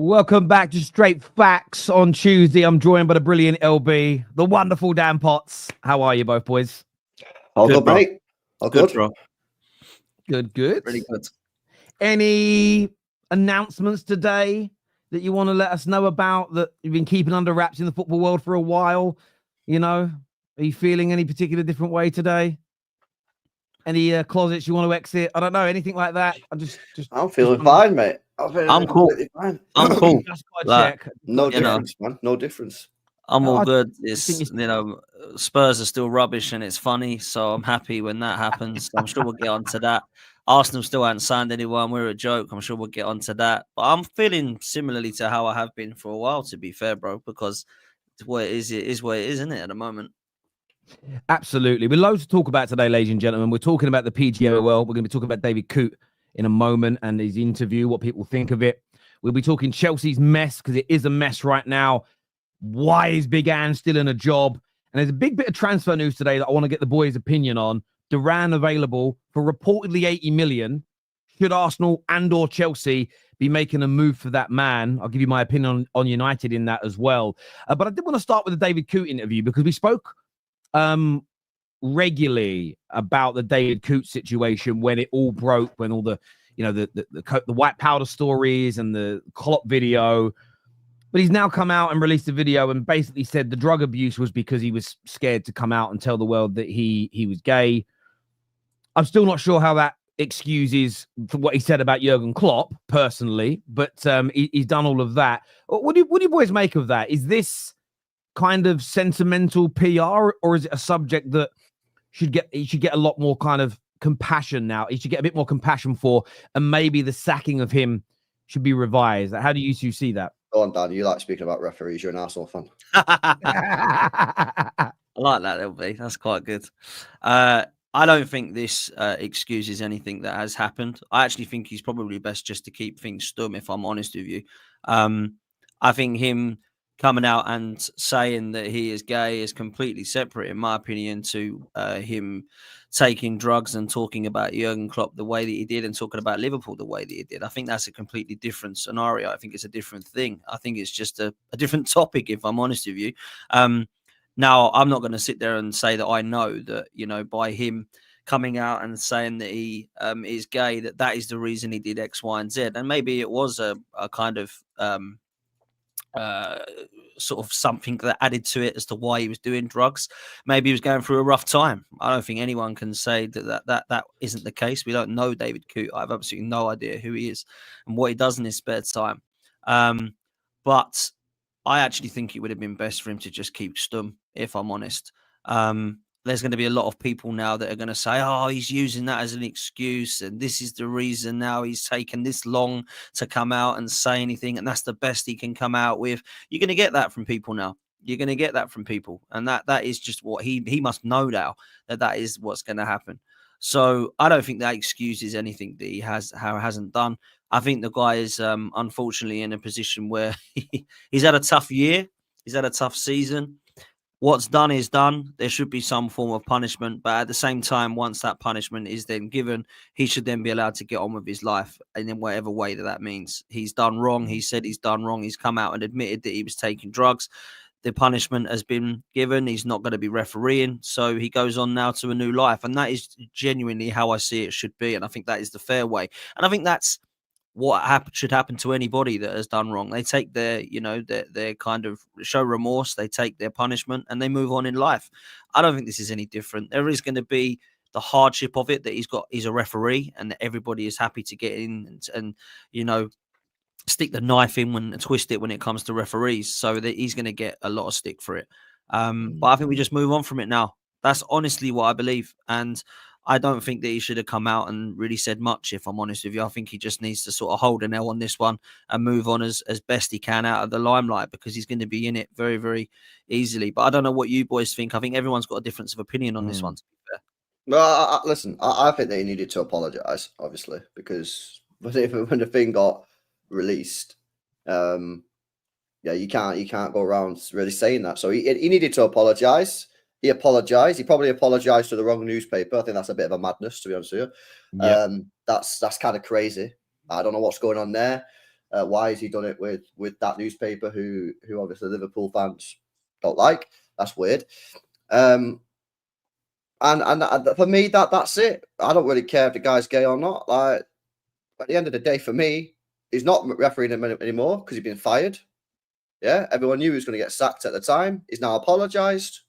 Welcome back to Straight Facts on Tuesday. I'm joined by the brilliant LB, the wonderful Dan Potts. How are you both, boys? All good, mate. All good, bro. Good. Really good. Any announcements today that you want to let us know about that you've been keeping under wraps in the football world for a while? You know, are you feeling any particular different way today? Any closets you want to exit? I don't know, anything like that. I'm feeling fine, mate. I'm cool. Fine. I'm cool. Just got to Like, check. No difference, man. No difference. I'm all I good. think It's Spurs are still rubbish and it's funny, so I'm happy when that happens. I'm sure we'll get onto that. Arsenal still haven't signed anyone. We're a joke. I'm sure we'll get onto that. But I'm feeling similarly to how I have been for a while, to be fair, bro, because what it is what it is, isn't it, at the moment? Absolutely. We're loads to talk about today, ladies and gentlemen. We're talking about the PGMOL. We're going to be talking about David Coote in a moment and his interview, what people think of it. We'll be talking Chelsea's mess, because it is a mess right now. Why is Big Ange still in a job? And there's a big bit of transfer news today that I want to get the boys' opinion on. Duran available for reportedly 80 million. Should Arsenal and or Chelsea be making a move for that man? I'll give you my opinion on United in that as well. But I did want to start with the David Coote interview, because we spoke regularly about the David Coote situation when it all broke, when all the white powder stories and the Klopp video. But he's now come out and released a video and basically said the drug abuse was because he was scared to come out and tell the world that he was gay. I'm still not sure how that excuses for what he said about Jurgen Klopp personally, but he's done all of that. What do you boys make of that? Is this kind of sentimental PR, or is it a subject that he should get a lot more kind of compassion now? He should get a bit more compassion for, and maybe the sacking of him should be revised. How do you two see that? Go on, Dan. You like speaking about referees. You're an Arsenal fan. I like that, LB. That's quite good. I don't think this excuses anything that has happened. I actually think he's probably best just to keep things stum, if I'm honest with you. I think him coming out and saying that he is gay is completely separate, in my opinion, to him taking drugs and talking about Jurgen Klopp the way that he did and talking about Liverpool the way that he did. I think that's a completely different scenario. I think it's a different thing. I think it's just a different topic, if I'm honest with you. Now, I'm not going to sit there and say that I know that, by him coming out and saying that he is gay, that is the reason he did X, Y, and Z. And maybe it was a kind of sort of something that added to it as to why he was doing drugs. Maybe he was going through a rough time. I don't think anyone can say that isn't the case. We don't know David Coote. I have absolutely no idea who he is and what he does in his spare time. But I actually think it would have been best for him to just keep stum, if I'm honest. There's going to be a lot of people now that are going to say, oh, he's using that as an excuse, and this is the reason now he's taken this long to come out and say anything, and that's the best he can come out with. You're going to get that from people now. You're going to get that from people, and that is just what he must know now, that is what's going to happen. So I don't think that excuses anything that he hasn't done. I think the guy is unfortunately in a position where he's had a tough year. He's had a tough season. What's done is done. There should be some form of punishment. But at the same time, once that punishment is then given, he should then be allowed to get on with his life. And in whatever way that means. He's done wrong. He said he's done wrong. He's come out and admitted that he was taking drugs. The punishment has been given. He's not going to be refereeing. So he goes on now to a new life. And that is genuinely how I see it should be. And I think that is the fair way. And I think that's what should happen to anybody that has done wrong. They take their kind of show remorse, they take their punishment, and they move on in life. I don't think this is any different. There is going to be the hardship of it that he's a referee, and that everybody is happy to get in and stick the knife in and twist it when it comes to referees. So that he's going to get a lot of stick for it. But I think we just move on from it now. That's honestly what I believe. And I don't think that he should have come out and really said much, if I'm honest with you. I think he just needs to sort of hold an L on this one and move on as best he can out of the limelight, because he's going to be in it very, very easily. But I don't know what you boys think. I think everyone's got a difference of opinion on this one, to be fair. Well, listen, I think that he needed to apologise, obviously, because when the thing got released, you can't go around really saying that. So he needed to apologise. He apologised. He probably apologised to the wrong newspaper. I think that's a bit of a madness, to be honest with you. Yep. That's kind of crazy. I don't know what's going on there. Why has he done it with that newspaper who obviously Liverpool fans don't like? That's weird. And for me, that's it. I don't really care if the guy's gay or not. Like, at the end of the day, for me, he's not refereeing him anymore because he's been fired. Yeah, everyone knew he was going to get sacked at the time. He's now apologised.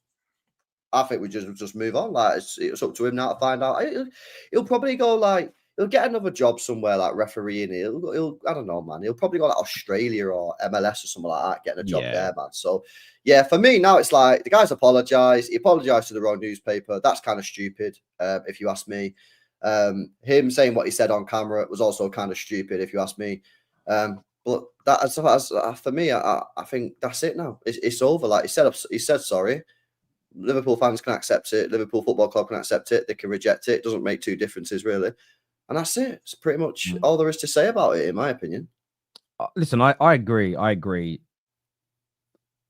I think we just move on. Like, it's up to him now to find out. He'll probably go like, he'll get another job somewhere like refereeing. He'll I don't know, man. He'll probably go like Australia or MLS or something like that, getting a job there, man. So yeah, for me now it's like the guy's apologised. He apologised to the wrong newspaper. That's kind of stupid, if you ask me. Him saying what he said on camera was also kind of stupid, if you ask me. But that for me, I think that's it now. It's over. Like he said sorry. Liverpool fans can accept it. Liverpool Football Club can accept it. They can reject it. It doesn't make two differences, really. And that's it. It's pretty much all there is to say about it, in my opinion. Listen, I agree. I agree.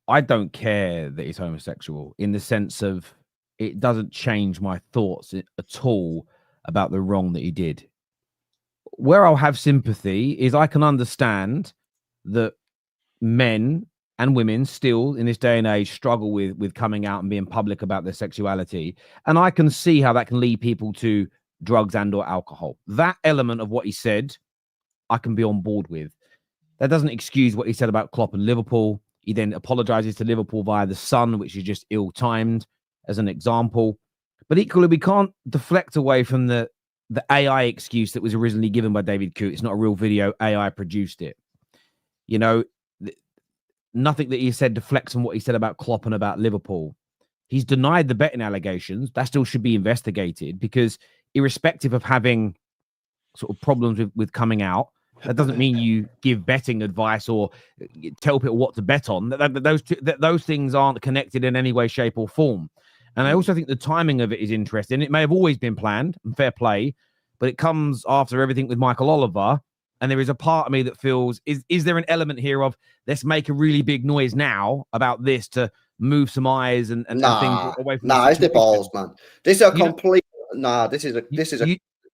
I don't care that he's homosexual in the sense of it doesn't change my thoughts at all about the wrong that he did. Where I'll have sympathy is I can understand that men and women still in this day and age struggle with coming out and being public about their sexuality. And I can see how that can lead people to drugs and or alcohol. That element of what he said, I can be on board with. That doesn't excuse what he said about Klopp and Liverpool. He then apologizes to Liverpool via the Sun, which is just ill-timed as an example. But equally, we can't deflect away from the AI excuse that was originally given by David Coote. It's not a real video. AI produced it. You know, nothing that he said deflects on what he said about Klopp and about Liverpool. He's denied the betting allegations. That still should be investigated because irrespective of having sort of problems with coming out, that doesn't mean you give betting advice or tell people what to bet on. Those things aren't connected in any way, shape or form. And I also think the timing of it is interesting. It may have always been planned and fair play, but it comes after everything with Michael Oliver. And there is a part of me that feels, is there an element here of let's make a really big noise now about this to move some eyes and things away from it's the balls, man. This is a complete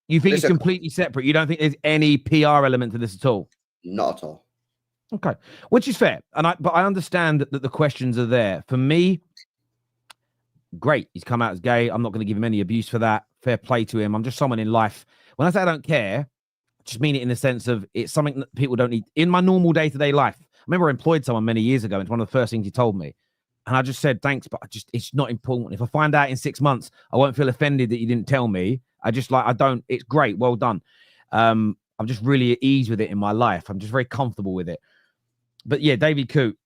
You think it's completely separate? You don't think there's any PR element to this at all? Not at all. Okay, which is fair. But I understand that the questions are there. For me, great. He's come out as gay. I'm not going to give him any abuse for that. Fair play to him. I'm just someone in life. When I say I don't care, I just mean it in the sense of it's something that people don't need in my normal day-to-day life. I remember I employed someone many years ago. It's one of the first things he told me. And I just said, thanks, but it's not important. If I find out in 6 months, I won't feel offended that you didn't tell me. It's great. Well done. I'm just really at ease with it in my life. I'm just very comfortable with it. But yeah, David Coote,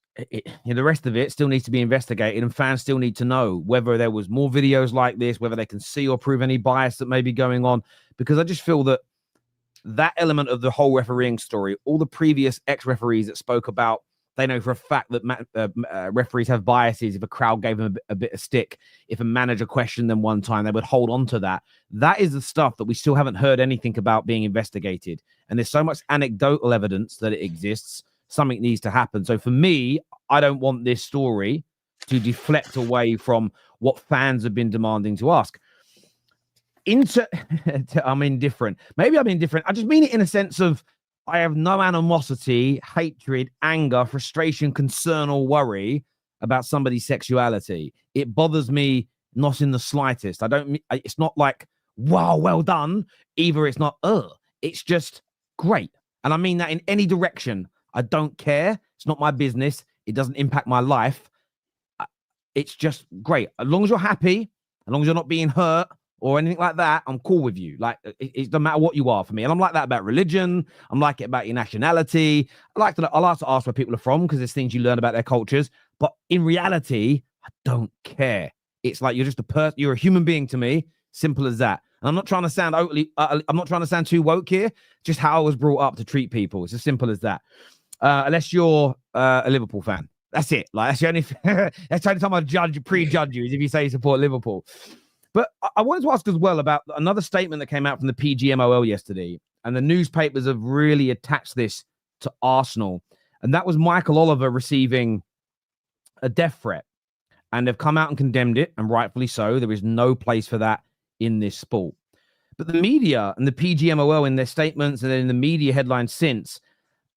the rest of it still needs to be investigated and fans still need to know whether there was more videos like this, whether they can see or prove any bias that may be going on. Because I just feel that element of the whole refereeing story, all the previous ex-referees that spoke about, they know for a fact that referees have biases. If a crowd gave them a bit of stick, if a manager questioned them one time, they would hold on to that. That is the stuff that we still haven't heard anything about being investigated. And there's so much anecdotal evidence that it exists. Something needs to happen. So for me, I don't want this story to deflect away from what fans have been demanding to ask. I'm indifferent. Maybe I'm indifferent. I just mean it in a sense of I have no animosity, hatred, anger, frustration, concern, or worry about somebody's sexuality. It bothers me not in the slightest. It's not like, wow, well done. Either it's not, it's just great. And I mean that in any direction. I don't care. It's not my business. It doesn't impact my life. It's just great. As long as you're happy, as long as you're not being hurt or anything like that, I'm cool with you. Like, it doesn't matter what you are for me. And I'm like that about religion. I'm like it about your nationality. I like to ask where people are from because there's things you learn about their cultures. But in reality, I don't care. It's like you're just you're a human being to me. Simple as that. And I'm not trying to sound I'm not trying to sound too woke here. Just how I was brought up to treat people. It's as simple as that. Unless you're a Liverpool fan. That's it. Like that's the only time I prejudge you is if you say you support Liverpool. But I wanted to ask as well about another statement that came out from the PGMOL yesterday. And the newspapers have really attached this to Arsenal. And that was Michael Oliver receiving a death threat. And they've come out and condemned it, and rightfully so. There is no place for that in this sport. But the media and the PGMOL in their statements and then in the media headlines since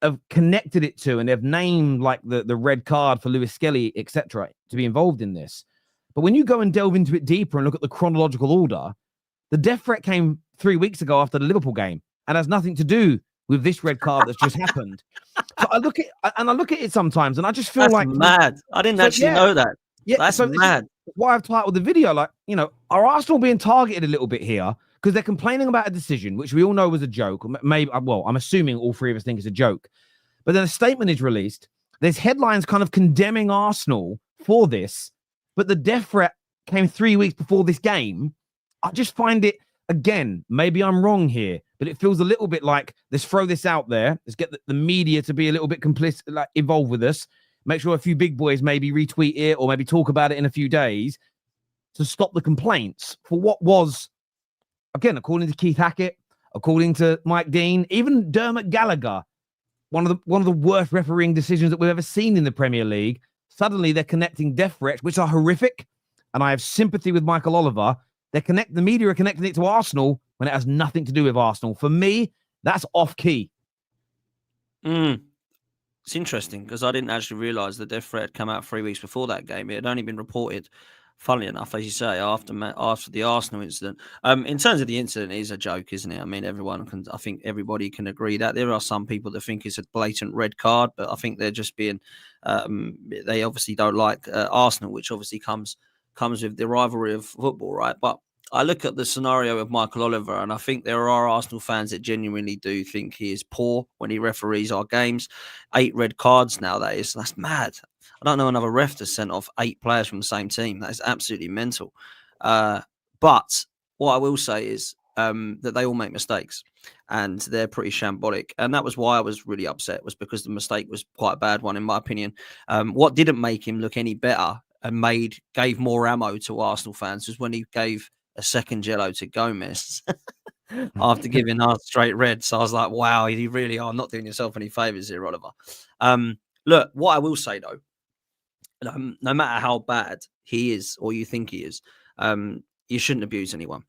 have connected it to, and they've named like the red card for Lewis Skelly, etc., to be involved in this. But when you go and delve into it deeper and look at the chronological order, the death threat came 3 weeks ago after the Liverpool game and has nothing to do with this red card that's just happened. So I look at it sometimes and I just feel That's like mad. I didn't actually know that. Yeah, that's so mad. Why I've titled the video, like, are Arsenal being targeted a little bit here? Because they're complaining about a decision, which we all know was a joke. Maybe, well, I'm assuming all three of us think it's a joke. But then a statement is released. There's headlines kind of condemning Arsenal for this, but the death threat came 3 weeks before this game. I just find it, again, maybe I'm wrong here, but it feels a little bit like, let's throw this out there. Let's get the media to be a little bit complicit, like involved with us. Make sure a few big boys maybe retweet it or maybe talk about it in a few days to stop the complaints for what was, again, according to Keith Hackett, according to Mike Dean, even Dermot Gallagher, one of the worst refereeing decisions that we've ever seen in the Premier League. Suddenly they're connecting death threats, which are horrific, and I have sympathy with Michael Oliver. The media are connecting it to Arsenal when it has nothing to do with Arsenal. For me, that's off key. It's interesting because I didn't actually realise the death threat had come out 3 weeks before that game. It had only been reported, funnily enough, as you say, after the Arsenal incident. In terms of the incident, it is a joke, isn't it? I mean, I think everybody can agree that. There are some people that think it's a blatant red card, but I think they're just being, they obviously don't like Arsenal, which obviously comes with the rivalry of football, right? But I look at the scenario of Michael Oliver, and I think there are Arsenal fans that genuinely do think he is poor when he referees our games. 8 red cards now, that's mad. I don't know another ref that's sent off 8 players from the same team. That is absolutely mental. But what I will say is that they all make mistakes, and they're pretty shambolic. And that was why I was really upset, was because the mistake was quite a bad one, in my opinion. What didn't make him look any better and gave more ammo to Arsenal fans was when he gave a second yellow to Gomez after giving us straight red. So I was like, wow, you really are not doing yourself any favours here, Oliver. Look, what I will say, though, no matter how bad he is or you think he is, you shouldn't abuse anyone.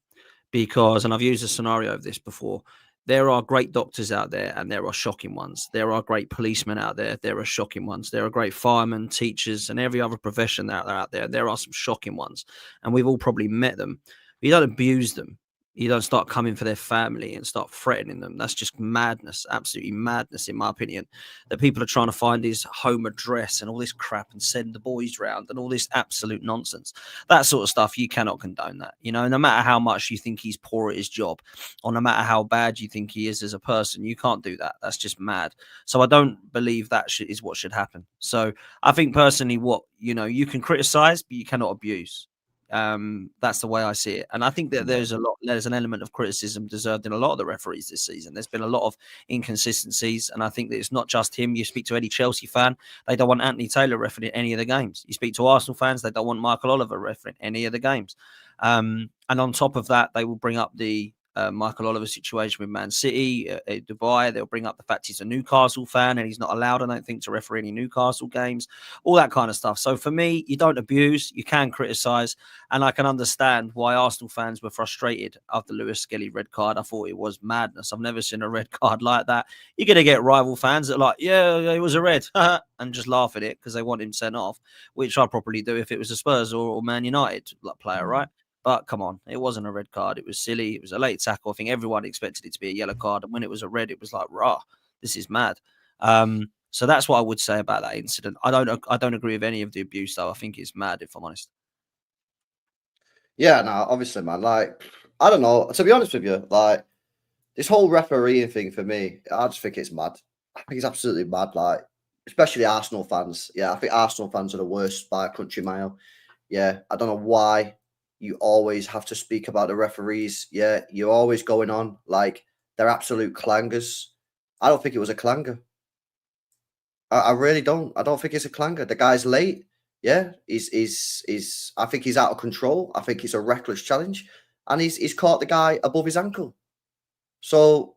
Because, and I've used a scenario of this before, there are great doctors out there and there are shocking ones. There are great policemen out there. There are shocking ones. There are great firemen, teachers, and every other profession out there. There are some shocking ones. And we've all probably met them. You don't abuse them. You don't start coming for their family and start threatening them. That's just madness, absolutely madness, in my opinion. That people are trying to find his home address and all this crap and send the boys round and all this absolute nonsense. That sort of stuff, you cannot condone that. No matter how much you think he's poor at his job, or no matter how bad you think he is as a person, you can't do that. That's just mad. So I don't believe that is what should happen. So I think personally, you can criticize, but you cannot abuse. That's the way I see it, and I think that there's an element of criticism deserved in a lot of the referees this season. There's been a lot of inconsistencies, and I think that it's not just him. You speak to any Chelsea fan, they don't want Anthony Taylor refereeing any of the games. You speak to Arsenal fans, they don't want Michael Oliver refereeing any of the games. And on top of that, they will bring up the Michael Oliver situation with Man City, Dubai. They'll bring up the fact he's a Newcastle fan and he's not allowed, I don't think, to referee any Newcastle games, all that kind of stuff. So for me, you don't abuse, you can criticise, and I can understand why Arsenal fans were frustrated after Lewis Skelly red card. I thought it was madness. I've never seen a red card like that. You're going to get rival fans that are like, yeah, it was a red, and just laugh at it because they want him sent off, which I'd probably do if it was a Spurs or Man United player, right? But come on, it wasn't a red card. It was silly. It was a late tackle. I think everyone expected it to be a yellow card. And when it was a red, it was like, rah, this is mad. So that's what I would say about that incident. I don't agree with any of the abuse, though. I think it's mad, if I'm honest. Yeah, no, obviously, man. Like, I don't know. To be honest with you, like, this whole refereeing thing for me, I just think it's mad. I think it's absolutely mad. Like, especially Arsenal fans. Yeah, I think Arsenal fans are the worst by a country mile. Yeah, I don't know why you always have to speak about the referees. Yeah, you're always going on like they're absolute clangers. I don't think it was a clanger. I really don't. I don't think it's a clanger. The guy's late. Yeah, he's. I think he's out of control. I think it's a reckless challenge, and he's caught the guy above his ankle. So,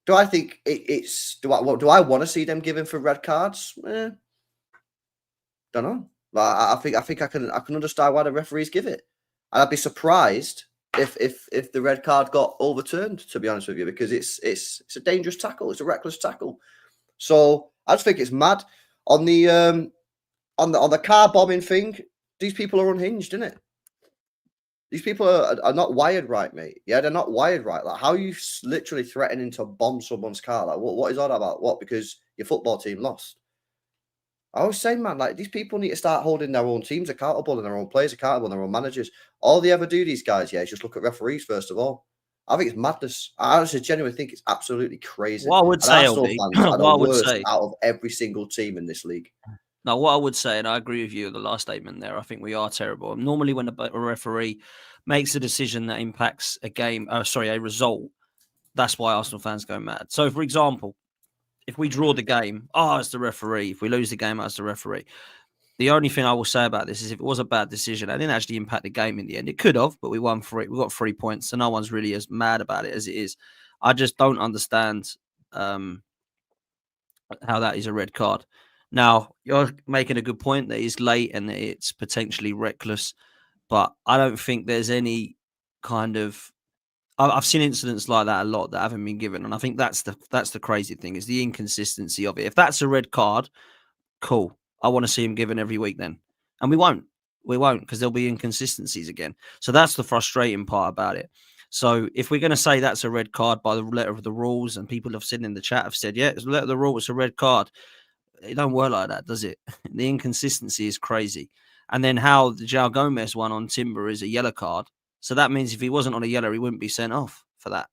do I think it's? Do I want to see them given for red cards? Don't know. But I think I can understand why the referees give it. And I'd be surprised if the red card got overturned, to be honest with you, because it's a dangerous tackle. It's a reckless tackle. So I just think it's mad. On the car bombing thing, these people are unhinged, isn't it? These people are not wired right, mate. Yeah, they're not wired right. Like, how are you literally threatening to bomb someone's car? Like, what is all that about? What? Because your football team lost. I always say, man, like, these people need to start holding their own teams accountable and their own players accountable and their own managers. All they ever do, these guys, is just look at referees, first of all. I think it's madness. I honestly genuinely think it's absolutely crazy. What I would say, Arsenal LB, fans are what I the would worst say, out of every single team in this league. now, what I would say, and I agree with you with the last statement there, I think we are terrible. And normally, when a referee makes a decision that impacts a result, that's why Arsenal fans go mad. So, for example, if we draw the game, it's the referee. If we lose the game, it's the referee. The only thing I will say about this is if it was a bad decision, it didn't actually impact the game in the end. It could have, but we won we got 3 points, so no one's really as mad about it as it is. I just don't understand how that is a red card. Now, you're making a good point that it's late and that it's potentially reckless, but I don't think there's any kind of... I've seen incidents like that a lot that haven't been given, and I think that's the crazy thing, is the inconsistency of it. If that's a red card, cool. I want to see him given every week then. And we won't because there'll be inconsistencies again. So that's the frustrating part about it. So if we're going to say that's a red card by the letter of the rules, and people have said in the chat, have said, yeah, it's the letter of the rule, it's a red card. It don't work like that, does it? The inconsistency is crazy. And then how the João Gomez one on Timber is a yellow card. So that means if he wasn't on a yellow, he wouldn't be sent off for that.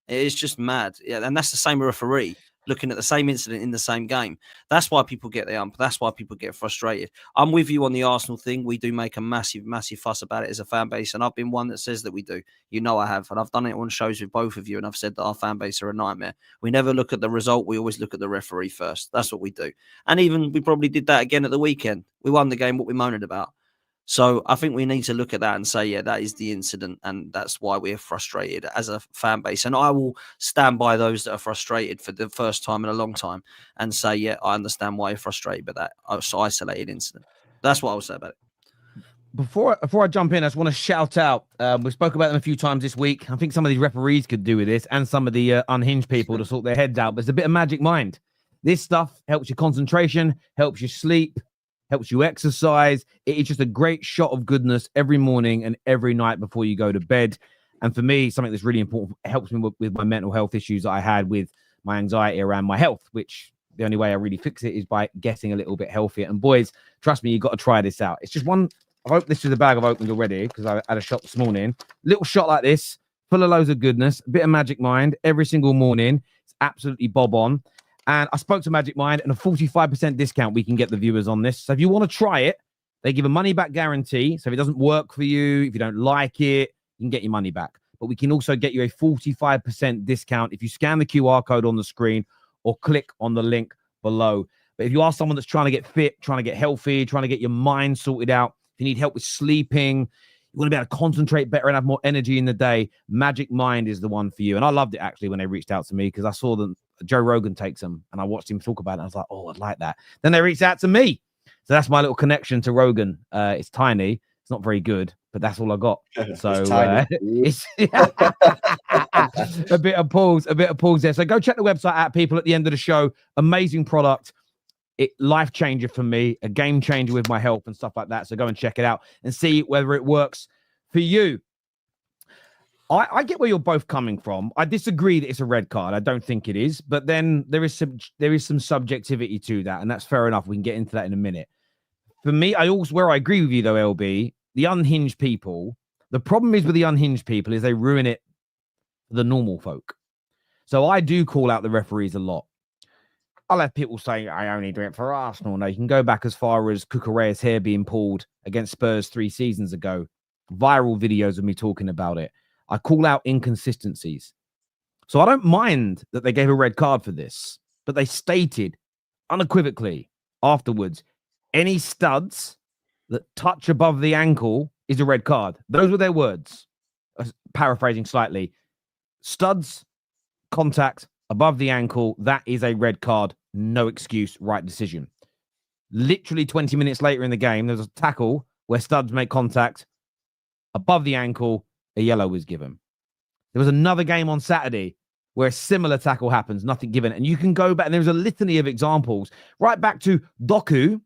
It's just mad. Yeah, and that's the same referee looking at the same incident in the same game. That's why people get the ump. That's why people get frustrated. I'm with you on the Arsenal thing. We do make a massive, massive fuss about it as a fan base, and I've been one that says that we do. You know I have, and I've done it on shows with both of you, and I've said that our fan base are a nightmare. We never look at the result. We always look at the referee first. That's what we do. And even we probably did that again at the weekend. We won the game. What we moaned about. So I think we need to look at that and say, yeah, that is the incident, and that's why we're frustrated as a fan base. And I will stand by those that are frustrated for the first time in a long time and say, yeah, I understand why you're frustrated by that isolated incident. That's what I will say about it. Before I jump in, I just want to shout out. We spoke about them a few times this week. I think some of these referees could do with this, and some of the unhinged people to sort their heads out. But it's a bit of magic mind. This stuff helps your concentration, helps you sleep, helps you exercise. It is just a great shot of goodness every morning and every night before you go to bed. And for me, something that's really important, it helps me with my mental health issues that I had with my anxiety around my health, which the only way I really fix it is by getting a little bit healthier. And boys, trust me, you've got to try this out. It's just one. I hope this is a bag I've opened already because I had a shot this morning. Little shot like this, full of loads of goodness, a bit of magic mind every single morning. It's absolutely bob on. And I spoke to Magic Mind, and a 45% discount we can get the viewers on this. So if you want to try it, they give a money-back guarantee. So if it doesn't work for you, if you don't like it, you can get your money back. But we can also get you a 45% discount if you scan the QR code on the screen or click on the link below. But if you are someone that's trying to get fit, trying to get healthy, trying to get your mind sorted out, if you need help with sleeping, you want to be able to concentrate better and have more energy in the day, Magic Mind is the one for you. And I loved it, actually, when they reached out to me because I saw them. Joe Rogan takes them, and I watched him talk about it. I was like, oh, I'd like that. Then they reached out to me. So that's my little connection to Rogan. It's tiny. It's not very good, but that's all I got. So it's a bit of pause there. So go check the website out, people, at the end of the show. Amazing product. Life changer for me, a game changer with my health and stuff like that. So go and check it out and see whether it works for you. I get where you're both coming from. I disagree that it's a red card. I don't think it is, but then there is some subjectivity to that, and that's fair enough. We can get into that in a minute. For me, where I agree with you though, LB, the unhinged people. The problem is with the unhinged people is they ruin it for the normal folk. So I do call out the referees a lot. I'll have people say I only do it for Arsenal. No, you can go back as far as Cucurella's hair being pulled against Spurs 3 seasons ago. Viral videos of me talking about it. I call out inconsistencies. So I don't mind that they gave a red card for this, but they stated unequivocally afterwards, any studs that touch above the ankle is a red card. Those were their words. Paraphrasing slightly. Studs, contact above the ankle, that is a red card. No excuse, right decision. Literally 20 minutes later in the game, there's a tackle where studs make contact above the ankle. A yellow was given. There was another game on Saturday where a similar tackle happens, nothing given. And you can go back, and there's a litany of examples, right back to Doku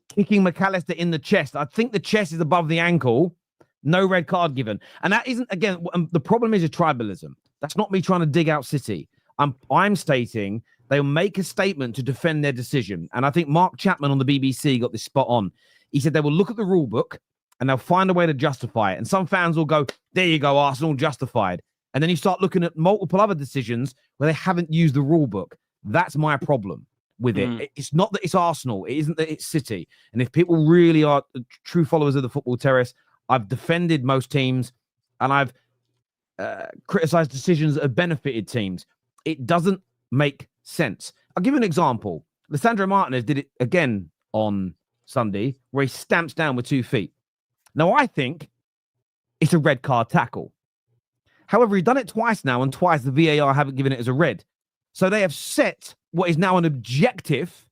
kicking McAllister in the chest. I think the chest is above the ankle. No red card given. And that isn't, again, the problem is tribalism. That's not me trying to dig out City. I'm stating they'll make a statement to defend their decision. And I think Mark Chapman on the BBC got this spot on. He said they will look at the rule book and they'll find a way to justify it. And some fans will go, there you go, Arsenal, justified. And then you start looking at multiple other decisions where they haven't used the rule book. That's my problem with it. It's not that it's Arsenal. It isn't that it's City. And if people really are true followers of the Football Terrace, I've defended most teams and I've criticized decisions that have benefited teams. It doesn't make sense. I'll give you an example. Lisandro Martinez did it again on Sunday where he stamps down with 2 feet. Now, I think it's a red card tackle. However, he's done it twice now, and twice the VAR haven't given it as a red. So they have set what is now an objective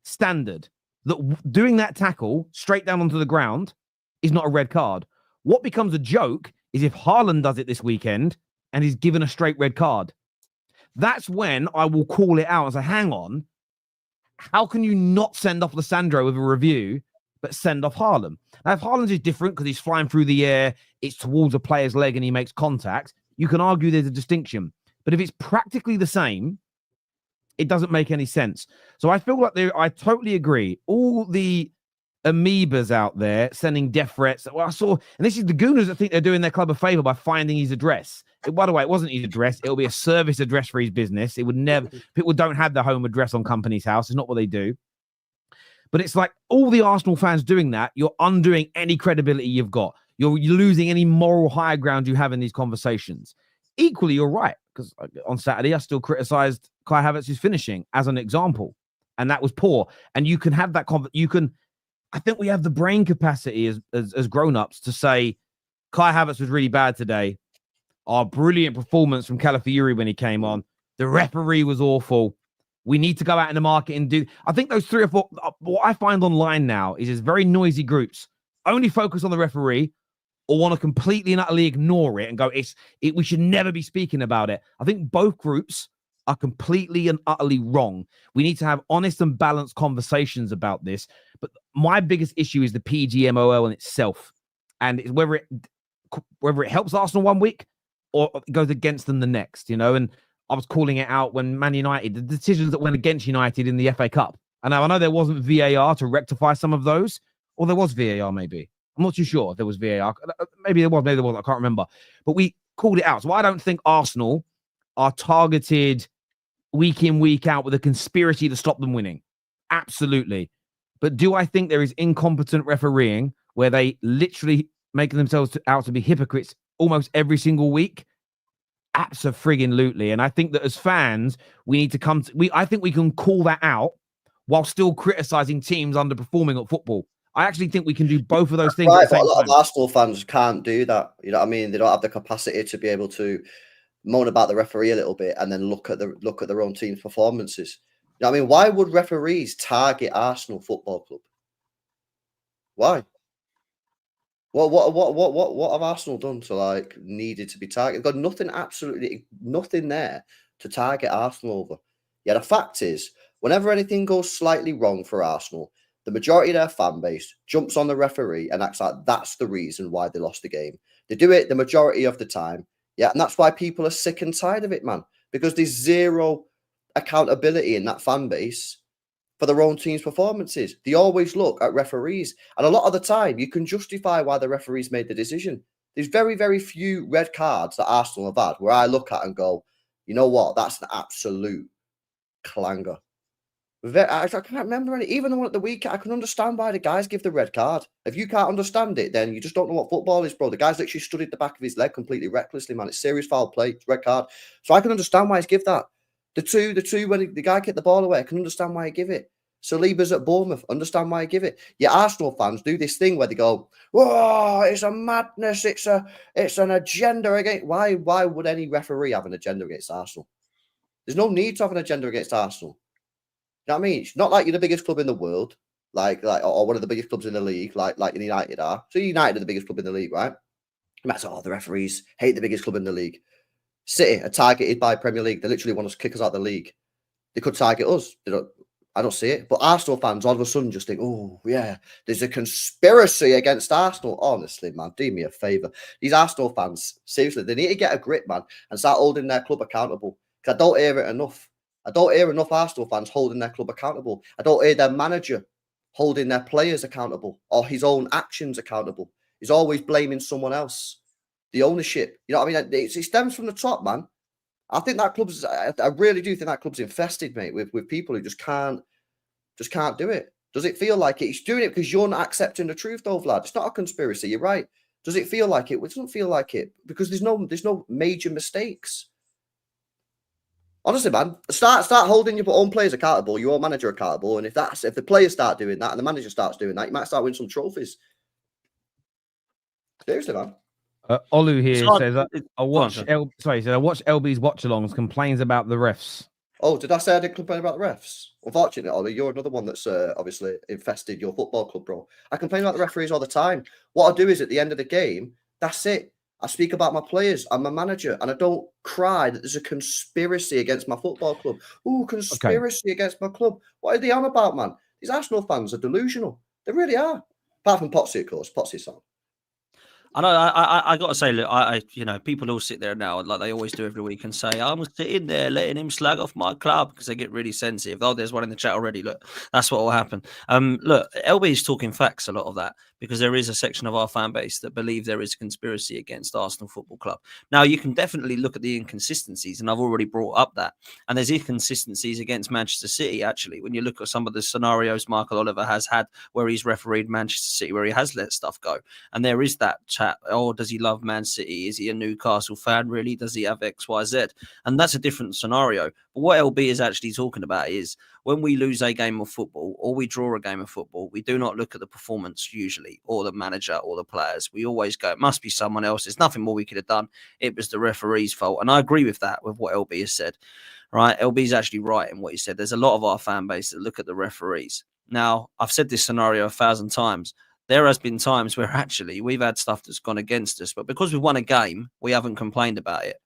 standard that doing that tackle straight down onto the ground is not a red card. What becomes a joke is if Haaland does it this weekend and he's given a straight red card. That's when I will call it out and say, hang on, how can you not send off Lisandro with a review, but send off Haaland? Now, if Haaland is different because he's flying through the air, it's towards a player's leg and he makes contact, you can argue there's a distinction. But if it's practically the same, it doesn't make any sense. So I feel like I totally agree. All the amoebas out there sending death threats. Well, I saw, and this is the Gooners that think they're doing their club a favor by finding his address. By the way, it wasn't his address. It'll be a service address for his business. It would never, people don't have the home address on company's house. It's not what they do. But it's like all the Arsenal fans doing that, you're undoing any credibility you've got. You're losing any moral high ground you have in these conversations. Equally, you're right, because on Saturday, I still criticized Kai Havertz's finishing as an example, and that was poor. And you can have that I think we have the brain capacity as grown-ups to say Kai Havertz was really bad today. Our brilliant performance from Calafiori when he came on. The referee was awful. We need to go out in the market and do. I think those 3 or 4. What I find online now is very noisy groups only focus on the referee or want to completely and utterly ignore it and go, we should never be speaking about it. I think both groups are completely and utterly wrong. We need to have honest and balanced conversations about this. But my biggest issue is the PGMOL in itself, and it's whether it helps Arsenal one week or goes against them the next. And I was calling it out when Man United, the decisions that went against United in the FA Cup. And I know there wasn't VAR to rectify some of those, or there was VAR maybe. I'm not too sure if there was VAR. Maybe there was, maybe there wasn't. I can't remember. But we called it out. So I don't think Arsenal are targeted week in, week out with a conspiracy to stop them winning. Absolutely. But do I think there is incompetent refereeing where they literally make themselves out to be hypocrites almost every single week? Abso-friggin-lutely. And I think that as fans, we need to I think we can call that out while still criticizing teams underperforming at football. I actually think we can do both of those things right, at the same but a lot time. of Arsenal fans can't do that. You know what I mean? They don't have the capacity to be able to moan about the referee a little bit and then look at their own team's performances. You know what I mean? Why would referees target Arsenal Football Club? Why? What have Arsenal done to needed to be targeted? Got nothing, absolutely nothing there to target Arsenal over. Yeah, the fact is, whenever anything goes slightly wrong for Arsenal, the majority of their fan base jumps on the referee and acts like that's the reason why they lost the game. They do it the majority of the time. Yeah, and that's why people are sick and tired of it, man. Because there's zero accountability in that fan base for their own team's performances. They always look at referees. And a lot of the time, you can justify why the referees made the decision. There's very, very few red cards that Arsenal have had where I look at and go, you know what? That's an absolute clanger. I can't remember any. Even the one at the weekend, I can understand why the guys give the red card. If you can't understand it, then you just don't know what football is, bro. The guy's literally stood at the back of his leg completely recklessly, man. It's serious foul play. It's red card. So I can understand why he's give that. The two when the guy kicked the ball away, I can understand why he give it. Saliba's at Bournemouth, understand why he give it. Yeah, Arsenal fans do this thing where they go, "Oh, it's a madness. It's an agenda against." Why would any referee have an agenda against Arsenal? There's no need to have an agenda against Arsenal. You know what I mean? It's not like you're the biggest club in the world, or one of the biggest clubs in the league, like United are. So United are the biggest club in the league, right? And that's the referees hate the biggest club in the league. City are targeted by Premier League. They literally want to kick us out of the league. They could target us. I don't see it. But Arsenal fans all of a sudden just think, oh, yeah, there's a conspiracy against Arsenal. Honestly, man, do me a favour. These Arsenal fans, seriously, they need to get a grip, man, and start holding their club accountable. Because I don't hear it enough. I don't hear enough Arsenal fans holding their club accountable. I don't hear their manager holding their players accountable or his own actions accountable. He's always blaming someone else. The ownership, you know what I mean? It stems from the top, man. I think that club's, I really do think that club's infested, mate, with people who just can't do it. Does it feel like it? He's doing it because you're not accepting the truth, though, Vlad. It's not a conspiracy. You're right. Does it feel like it? It doesn't feel like it because there's no major mistakes. Honestly, man, start holding your own players accountable, your own manager accountable, and if the players start doing that and the manager starts doing that, you might start winning some trophies. Seriously, man. Olu here says, I watch LB's watch-alongs, complains about the refs. Oh, did I say I didn't complain about the refs? Unfortunately, Olu, you're another one that's obviously infested your football club, bro. I complain about the referees all the time. What I do is at the end of the game, that's it. I speak about my players. I'm a manager, and I don't cry that there's a conspiracy against my football club. Ooh, conspiracy against my club. What are they on about, man? These Arsenal fans are delusional. They really are. Apart from Potsy, of course. Potsy's song. I know. I got to say, look, people all sit there now, like they always do every week, and say, "I'm sitting there letting him slag off my club," because they get really sensitive. Oh, there's one in the chat already. Look, that's what will happen. Look, LB is talking facts. A lot of that because there is a section of our fan base that believe there is a conspiracy against Arsenal Football Club. Now, you can definitely look at the inconsistencies, and I've already brought up that. And there's inconsistencies against Manchester City. Actually, when you look at some of the scenarios Michael Oliver has had where he's refereed Manchester City, where he has let stuff go, and there is that chat. Oh, does he love Man City? Is he a Newcastle fan? Really? Does he have X, Y, Z? And that's a different scenario. But what LB is actually talking about is when we lose a game of football or we draw a game of football, we do not look at the performance usually or the manager or the players. We always go, it must be someone else. There's nothing more we could have done. It was the referee's fault. And I agree with that, with what LB has said. Right? LB's actually right in what he said. There's a lot of our fan base that look at the referees. Now, I've said this scenario 1,000 times. There has been times where actually we've had stuff that's gone against us, but because we won a game, we haven't complained about it.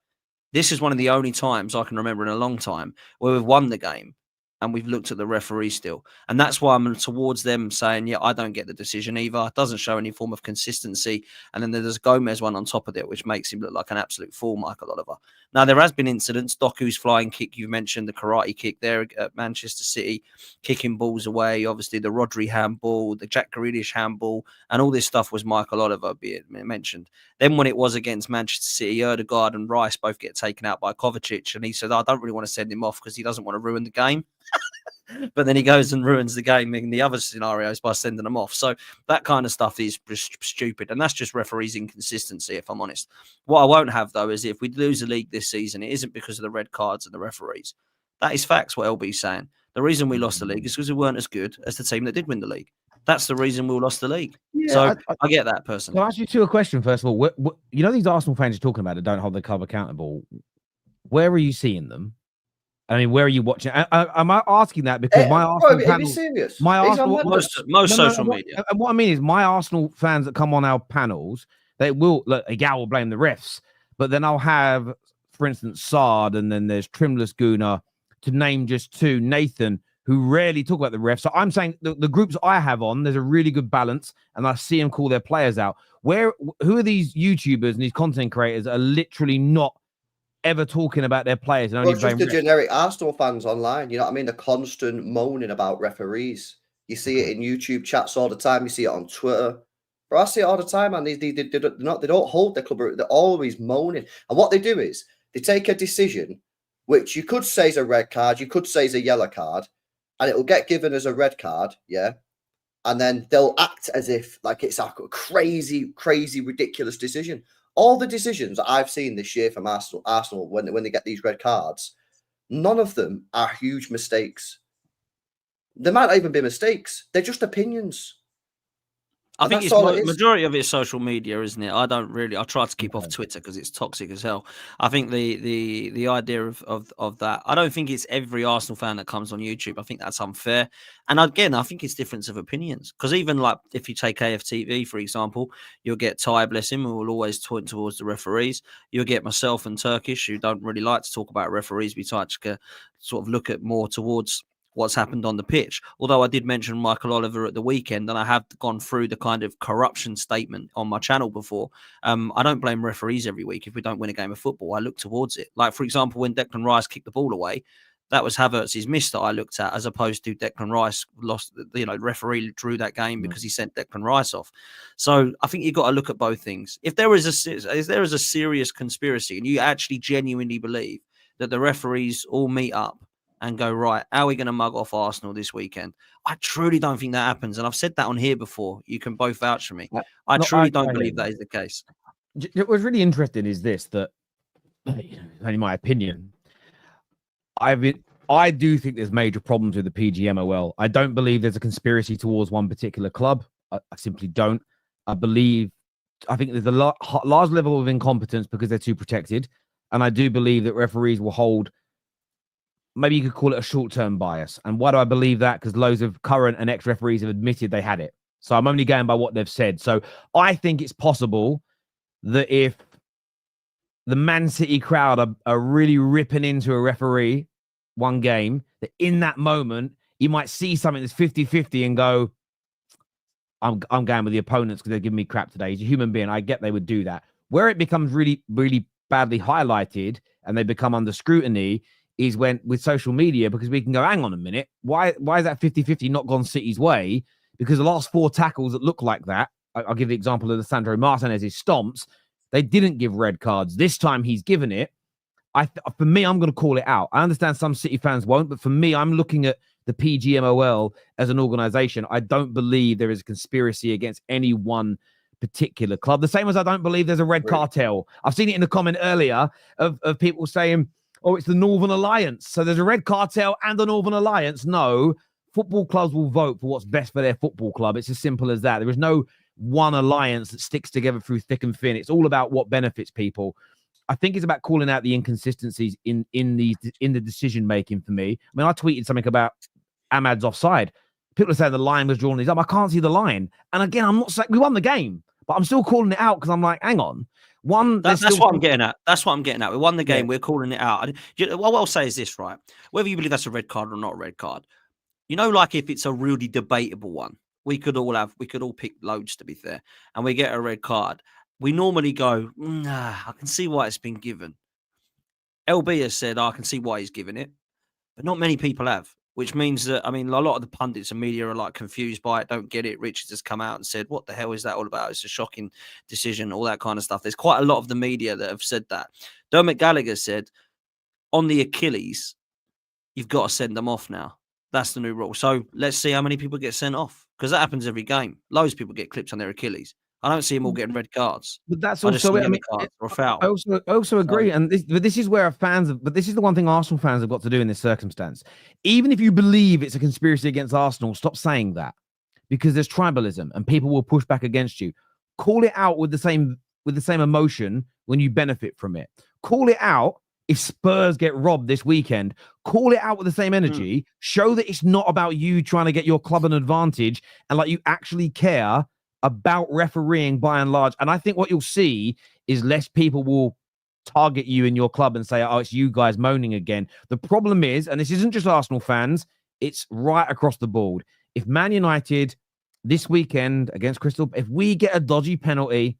This is one of the only times I can remember in a long time where we've won the game and we've looked at the referee still. And that's why I'm towards them saying, yeah, I don't get the decision either. It doesn't show any form of consistency. And then there's Gomez one on top of it, which makes him look like an absolute fool, Michael Oliver. Now, there has been incidents. Doku's flying kick, you mentioned the karate kick there at Manchester City, kicking balls away. Obviously, the Rodri handball, the Jack Grealish handball, and all this stuff was Michael Oliver being mentioned. Then when it was against Manchester City, Ødegaard and Rice both get taken out by Kovacic. And he said, I don't really want to send him off because he doesn't want to ruin the game. But then he goes and ruins the game in the other scenarios by sending them off. So that kind of stuff is just stupid. And that's just referees' inconsistency, if I'm honest. What I won't have, though, is if we lose the league this season, it isn't because of the red cards and the referees. That is facts, what LB's saying. The reason we lost the league is because we weren't as good as the team that did win the league. That's the reason we lost the league. Yeah, so I get that personally. I'll ask you two a question, first of all. You know these Arsenal fans you're talking about that don't hold their club accountable. Where are you seeing them? I mean, where are you watching? Am I asking that because my Arsenal fans, most social media. And what I mean is, my Arsenal fans that come on our panels, they will. Look, a gal will blame the refs, but then I'll have, for instance, Sard, and then there's Trimless Guna, to name just two. Nathan, who rarely talk about the refs. So I'm saying the groups I have on, there's a really good balance, and I see them call their players out. Who are these YouTubers and these content creators that are literally not ever talking about their players? And only just the generic Arsenal fans online, you know what I mean? The constant moaning about referees. You see it in YouTube chats all the time. You see it on Twitter. Bro, I see it all the time, and they don't hold their club. They're always moaning. And what they do is they take a decision, which you could say is a red card, you could say is a yellow card, and it will get given as a red card, yeah? And then they'll act as if like it's a crazy, ridiculous decision. All the decisions that I've seen this year from Arsenal when they get these red cards, none of them are huge mistakes. They might not even be mistakes. They're just opinions. I think that's all it is. majority of it is social media, isn't it? I try to keep off Twitter because it's toxic as hell. I think the idea of that, I don't think it's every Arsenal fan that comes on YouTube. I think that's unfair. And again, I think it's difference of opinions. Because even like if you take AFTV, for example, you'll get Ty, bless him, who will always point towards the referees. You'll get myself and Turkish, who don't really like to talk about referees. We try to sort of look at more towards what's happened on the pitch. Although I did mention Michael Oliver at the weekend, and I have gone through the kind of corruption statement on my channel before. I don't blame referees every week if we don't win a game of football. I look towards it. Like, for example, when Declan Rice kicked the ball away, that was Havertz's miss that I looked at, as opposed to Declan Rice lost. Referee drew that game because he sent Declan Rice off. So I think you've got to look at both things. If there is a serious conspiracy, and you actually genuinely believe that the referees all meet up and go, right, how are we going to mug off Arsenal this weekend? I truly don't think that happens. And I've said that on here before. You can both vouch for me. I truly don't believe that is the case. What's really interesting is this, that, in my opinion, I do think there's major problems with the PGMOL. I don't believe there's a conspiracy towards one particular club. I simply don't. I think there's a large level of incompetence because they're too protected. And I do believe that referees will hold, maybe you could call it a short-term bias. And why do I believe that? Because loads of current and ex-referees have admitted they had it. So I'm only going by what they've said. So I think it's possible that if the Man City crowd are really ripping into a referee one game, that in that moment, you might see something that's 50-50 and go, I'm going with the opponents because they're giving me crap today. He's a human being. I get they would do that. Where it becomes really, really badly highlighted and they become under scrutiny is when with social media, because we can go, hang on a minute, why is that 50-50 not gone City's way? Because the last 4 tackles that look like that, I'll give the example of the Sandro Martinez's stomps, they didn't give red cards. This time he's given it. For me, I'm going to call it out. I understand some City fans won't, but for me, I'm looking at the PGMOL as an organization. I don't believe there is a conspiracy against any one particular club. The same as I don't believe there's a red cartel. I've seen it in the comment earlier of people saying, oh, it's the Northern Alliance. So there's a red cartel and a Northern Alliance. No, football clubs will vote for what's best for their football club. It's as simple as that. There is no one alliance that sticks together through thick and thin. It's all about what benefits people. I think it's about calling out the inconsistencies in the decision making for me. I mean, I tweeted something about Ahmad's offside. People are saying the line was drawn. I can't see the line. And again, I'm not saying we won the game, but I'm still calling it out because I'm like, hang on. That's what I'm getting at. That's what I'm getting at. We won the game. Yeah. We're calling it out. What I'll say is this, right? Whether you believe that's a red card or not a red card, like if it's a really debatable one, we could all pick loads, to be fair, and we get a red card. We normally go, nah, I can see why it's been given. LB has said, I can see why he's given it, but not many people have. Which means that, a lot of the pundits and media are like confused by it, don't get it. Richards has come out and said, what the hell is that all about? It's a shocking decision, all that kind of stuff. There's quite a lot of the media that have said that. Dermot Gallagher said, on the Achilles, you've got to send them off now. That's the new rule. So let's see how many people get sent off, because that happens every game. Loads of people get clipped on their Achilles. I don't see them all getting red cards. But that's also it. Or foul. I also agree. And this is where but this is the one thing Arsenal fans have got to do in this circumstance. Even if you believe it's a conspiracy against Arsenal, stop saying that, because there's tribalism and people will push back against you. Call it out with the same emotion when you benefit from it. Call it out if Spurs get robbed this weekend. Call it out with the same energy. Show that it's not about you trying to get your club an advantage and like you actually care about refereeing by and large. And I think what you'll see is less people will target you in your club and say, oh, it's you guys moaning again. The problem is, and this isn't just Arsenal fans, it's right across the board. If Man United this weekend against if we get a dodgy penalty,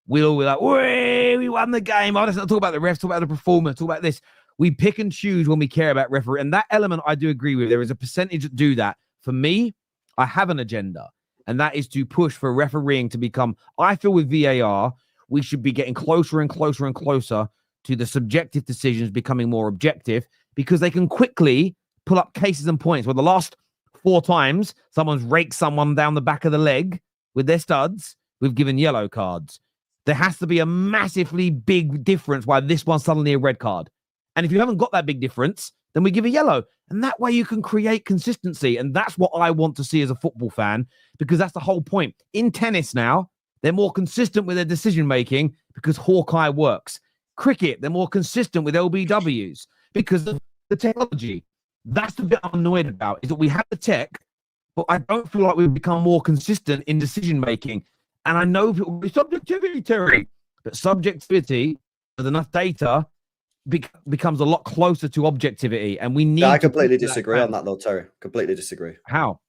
we'll all be like, we won the game. Oh, let's not talk about the refs, talk about the performance, talk about this. We pick and choose when we care about referee. And that element I do agree with. There is a percentage that do that. For me, I have an agenda. And that is to push for refereeing to become, I feel with VAR, we should be getting closer and closer and closer to the subjective decisions becoming more objective, because they can quickly pull up cases and points where the last 4 times someone's raked someone down the back of the leg with their studs, we've given yellow cards. There has to be a massively big difference why this one's suddenly a red card. And if you haven't got that big difference, then we give a yellow. And that way you can create consistency. And that's what I want to see as a football fan, because that's the whole point. In tennis now, they're more consistent with their decision-making because Hawkeye works. Cricket, they're more consistent with LBWs because of the technology. That's the bit I'm annoyed about, is that we have the tech, but I don't feel like we've become more consistent in decision-making. And I know people will be subjectivity, Terry, but subjectivity with enough data becomes a lot closer to objectivity. And we need I completely disagree on that, though, Terry. Completely disagree. How?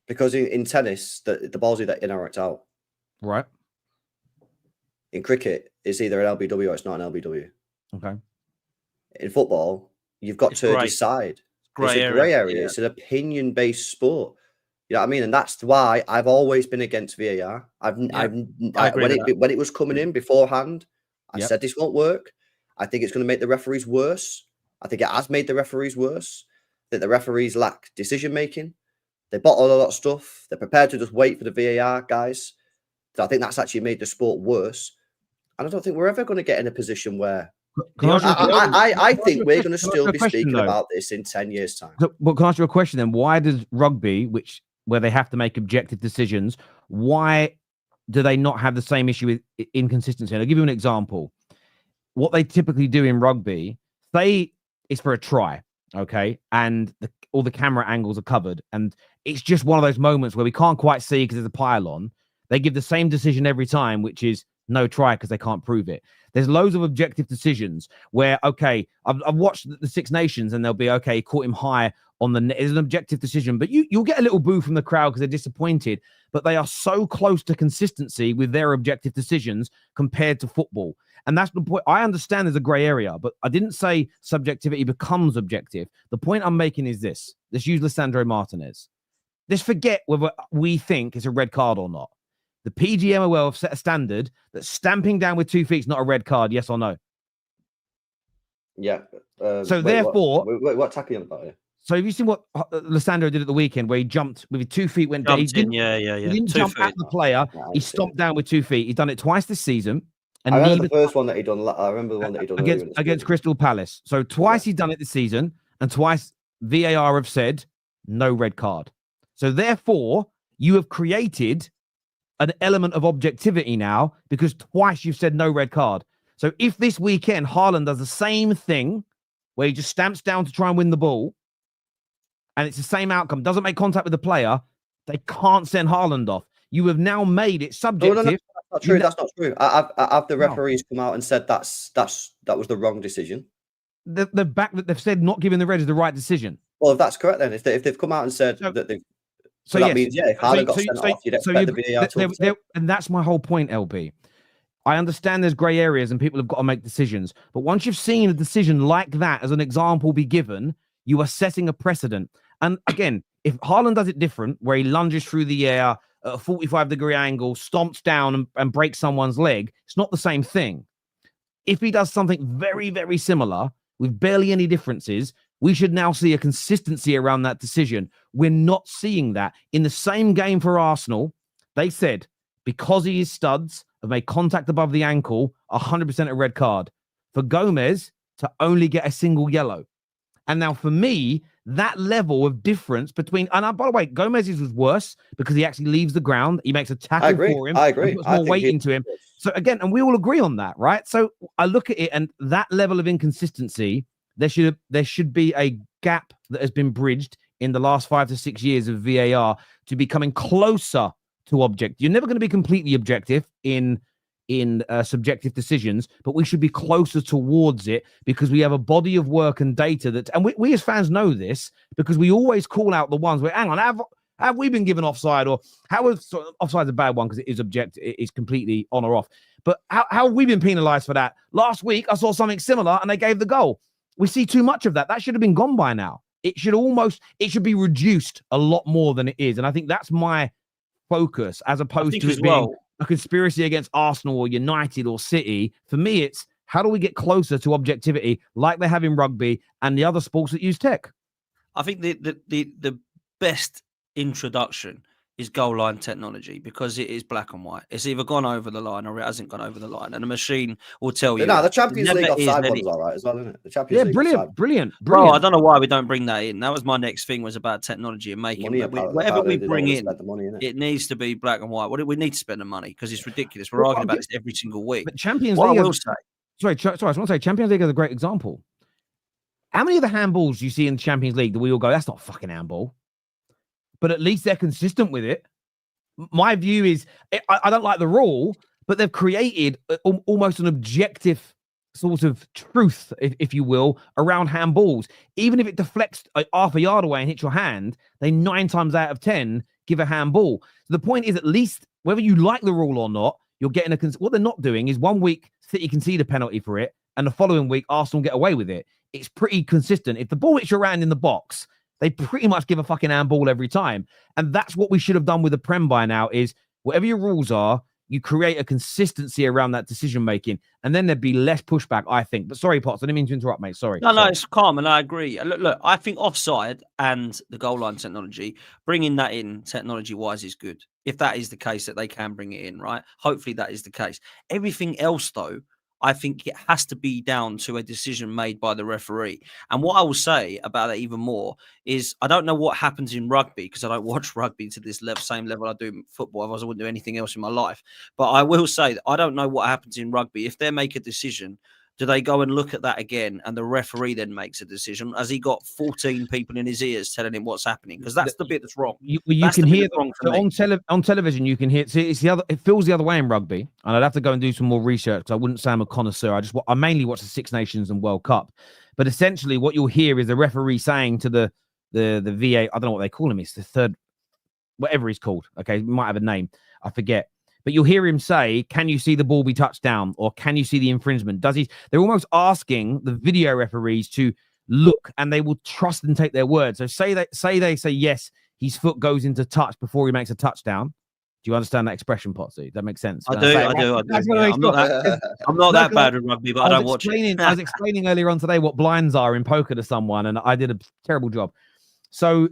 Because in tennis, the ball's either in or it's out. Right. In cricket, it's either an LBW or it's not an LBW. Okay. In football, you've got to decide. It's a grey area. Yeah. It's an opinion-based sport. You know what I mean? And that's why I've always been against VAR. When it was coming in beforehand, I said this won't work. I think it's going to make the referees worse. I think it has made the referees worse. That the referees lack decision-making. They bottle a lot of stuff. They're prepared to just wait for the VAR guys. So I think that's actually made the sport worse. And I don't think we're ever going to get in a position where I think we're going to still be speaking about this in 10 years' time. So, well, can I ask you a question then? Why does rugby, where they have to make objective decisions, why do they not have the same issue with inconsistency? And I'll give you an example. What they typically do in rugby, say it's for a try, okay? And all the camera angles are covered. And it's just one of those moments where we can't quite see because there's a pylon. They give the same decision every time, which is no try because they can't prove it. There's loads of objective decisions where, okay, I've watched the Six Nations and they'll be, okay, caught him high on the net. It's an objective decision, but you'll get a little boo from the crowd because they're disappointed, but they are so close to consistency with their objective decisions compared to football. And that's the point. I understand there's a gray area, but I didn't say subjectivity becomes objective. The point I'm making is this. Let's use Lisandro Martinez. Let's forget whether we think it's a red card or not. The PGMOL have set a standard that stamping down with 2 feet is not a red card, yes or no? Yeah. Therefore... What tackling about here? So have you seen what Lisandro did at the weekend where he jumped with his 2 feet, went down? He didn't jump at the player. He stomped down with 2 feet. He's done it twice this season. And I remember the first one that he done. I remember the one that he done against Crystal Palace. So twice he's done it this season, and twice VAR have said no red card. So therefore, you have created an element of objectivity now because twice you've said no red card. So if this weekend Haaland does the same thing where he just stamps down to try and win the ball, and it's the same outcome, doesn't make contact with the player, they can't send Haaland off. You have now made it subjective. No. Not true. That's not true. Have the referees come out and said that was the wrong decision? They've said not giving the red is the right decision. Well, if that's correct, then if they've come out and said that they've, so that means if Haaland got sent off, you'd expect the VAR to. And that's my whole point, LB. I understand there's grey areas and people have got to make decisions, but once you've seen a decision like that as an example be given, you are setting a precedent. And again, if Haaland does it different, where he lunges through the air at a 45-degree angle, stomps down and breaks someone's leg, it's not the same thing. If he does something very, very similar with barely any differences, we should now see a consistency around that decision. We're not seeing that. In the same game for Arsenal, they said, because his studs have made contact above the ankle, 100% a red card. For Gomez to only get a single yellow. And now for me, that level of difference between, and by the way, Gomez's was worse because he actually leaves the ground. He makes a tackle for him. I agree. Puts more weight into him. So again, and we all agree on that, right? So I look at it and that level of inconsistency, there should be a gap that has been bridged in the last 5 to 6 years of VAR to becoming closer to objective. You're never going to be completely objective in subjective decisions, but we should be closer towards it because we have a body of work and data that, and we as fans know this because we always call out the ones where, hang on, have we been given offside, or how is offside's a bad one because it is objective, it is completely on or off. But how have we been penalised for that? Last week I saw something similar and they gave the goal. We see too much of that. That should have been gone by now. It should be reduced a lot more than it is, and I think that's my focus as opposed to it being a conspiracy against Arsenal or United or City. For me, it's how do we get closer to objectivity like they have in rugby and the other sports that use tech? I think the best introduction is goal line technology, because it is black and white. It's either gone over the line or it hasn't gone over the line, and the machine will tell you. No, the Champions Never League is offside any- one's all right as well, isn't it? The Champions League offside. brilliant. Well, I don't know why we don't bring that in. That was my next thing, was about technology and making. Money, Whatever we bring in, the money, it needs to be black and white. What do we need to spend the money? Because it's ridiculous. We're arguing about this every single week. But Champions What League, I will say, sorry, I just want to say Champions League is a great example. How many of the handballs you see in the Champions League that we all go, that's not a fucking handball? But at least they're consistent with it. My view is, I don't like the rule, but they've created almost an objective sort of truth, if you will, around handballs. Even if it deflects half a yard away and hits your hand, they 9 times out of 10 give a handball. So the point is, at least whether you like the rule or not, you're getting what they're not doing is 1 week City concede a penalty for it, and the following week Arsenal get away with it. It's pretty consistent. If the ball hits your hand in the box, they pretty much give a fucking handball every time. And that's what we should have done with the Prem by now, is whatever your rules are, you create a consistency around that decision making, and then there'd be less pushback, I think. But sorry, Potts, I didn't mean to interrupt, mate. Sorry. No, it's calm, and I agree. Look, I think offside and the goal line technology, bringing that in technology-wise is good. If that is the case, that they can bring it in, right? Hopefully that is the case. Everything else, though, I think it has to be down to a decision made by the referee. And what I will say about that even more is, I don't know what happens in rugby, because I don't watch rugby to this same level I do football. Otherwise, I wouldn't do anything else in my life. But I will say that I don't know what happens in rugby. If they make a decision, do they go and look at that again, and the referee then makes a decision? Has he got 14 people in his ears telling him what's happening? Because that's the bit that's wrong. You can hear on television. You can hear. See, it's the other. It feels the other way in rugby, and I'd have to go and do some more research, because I wouldn't say I'm a connoisseur. I mainly watch the Six Nations and World Cup. But essentially, what you'll hear is the referee saying to the VA. I don't know what they call him. It's the third, whatever he's called. Okay, he might have a name. I forget. But you'll hear him say, can you see the ball be touched down? Or can you see the infringement? They're almost asking the video referees to look, and they will trust and take their word. So they say, yes, his foot goes into touch before he makes a touchdown. Do you understand that expression, Potsy? That makes sense. I do. Yeah, I'm not that bad at rugby, but I don't watch it. I was explaining earlier on today what blinds are in poker to someone, and I did a terrible job. So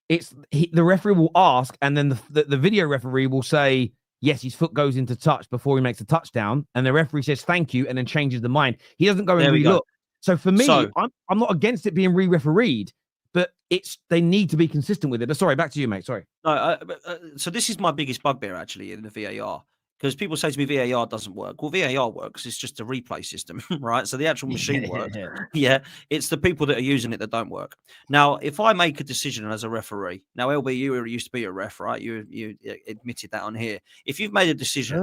the referee will ask, and then the video referee will say, yes, his foot goes into touch before he makes a touchdown, and the referee says thank you and then changes the mind. He doesn't go and re-look. So for me, I'm not against it being re-refereed, but they need to be consistent with it. But sorry, back to you, mate. Sorry. No, so this is my biggest bugbear actually in the VAR. Because people say to me, VAR doesn't work. Well, VAR works. It's just a replay system, right? So the actual machine works. Yeah, it's the people that are using it that don't work. Now, if I make a decision as a referee, now, LB, you used to be a ref, right? You admitted that on here. If you've made a decision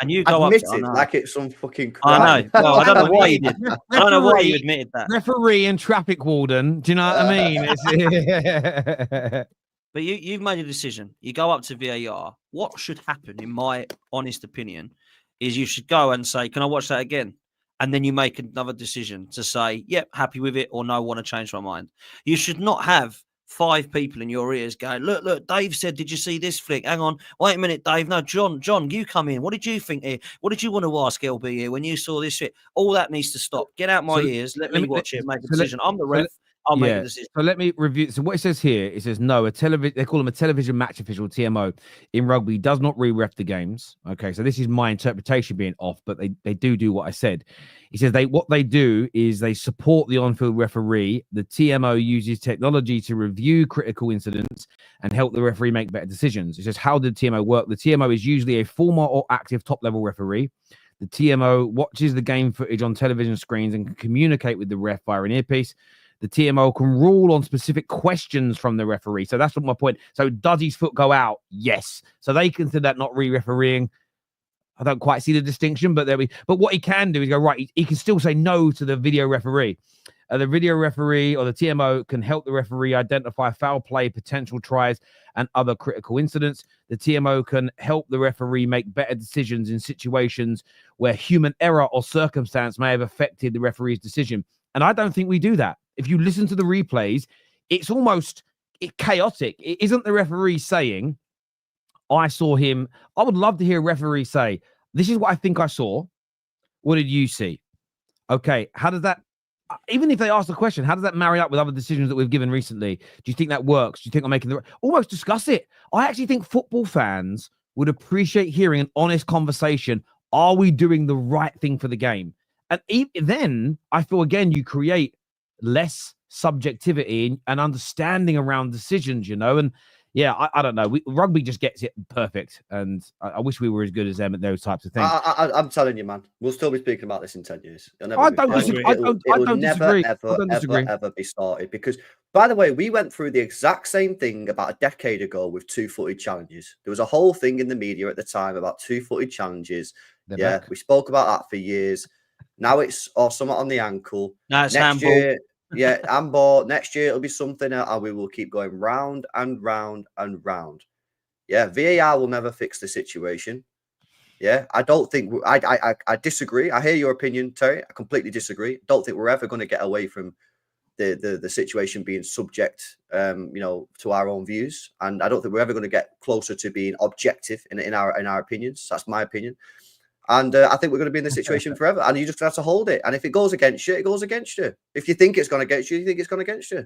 and you go admit up... it like it's some fucking crime. I know. Well, I don't know why you did. I don't know why you admitted that. Referee and traffic warden. Do you know what I mean? But you've made a decision. You go up to VAR. What should happen, in my honest opinion, is you should go and say, can I watch that again? And then you make another decision to say, yep, happy with it, or no, want to change my mind. You should not have 5 people in your ears going, look, Dave said, did you see this flick? Hang on, wait a minute, Dave. No, Jhon, you come in. What did you think here? What did you want to ask LB here when you saw this shit? All that needs to stop. Get out my ears. Let me watch it, make a decision. I'm the ref. I'll make a decision. So let me review. So what it says here, it says no, they call them a television match official, TMO, in rugby does not re-ref the games. Okay, so this is my interpretation being off, but they do what I said. He says what they do is they support the on-field referee. The TMO uses technology to review critical incidents and help the referee make better decisions. It says, how did TMO work? The TMO is usually a former or active top-level referee. The TMO watches the game footage on television screens and can communicate with the ref via an earpiece. The TMO can rule on specific questions from the referee. So that's what my point. So does his foot go out? Yes. So they consider that not re-refereeing. I don't quite see the distinction, but but what he can do is go, right, he can still say no to the video referee. The video referee or the TMO can help the referee identify foul play, potential tries, and other critical incidents. The TMO can help the referee make better decisions in situations where human error or circumstance may have affected the referee's decision. And I don't think we do that. If you listen to the replays, it's almost chaotic. It isn't the referee saying, I saw him. I would love to hear a referee say, this is what I think I saw. What did you see? Okay, how does that even if they ask the question, how does that marry up with other decisions that we've given recently? Do you think that works? Do you think I'm making almost discuss it? I actually think football fans would appreciate hearing an honest conversation. Are we doing the right thing for the game? And then I feel, again, you create less subjectivity and understanding around decisions, and yeah, I don't know. Rugby just gets it perfect, and I wish we were as good as them at those types of things. I'm telling you, man, we'll still be speaking about this in 10 years. I don't disagree. I don't disagree. Ever be started because, by the way, we went through the exact same thing about a decade ago with two-footed challenges. There was a whole thing in the media at the time about two-footed challenges. Back. We spoke about that for years. Now it's something on the ankle. Now it's next handball. year. Yeah, handball. Next year it'll be something else, and we will keep going round and round and round. Yeah, VAR will never fix the situation. Yeah, I don't think I disagree. I hear your opinion, Terry. I completely disagree. Don't think we're ever going to get away from the situation being subject, to our own views, and I don't think we're ever going to get closer to being objective in our opinions. That's my opinion. And I think we're going to be in this situation forever. And you just have to hold it. And if it goes against you, it goes against you. If you think it's going against you, you think it's going against you.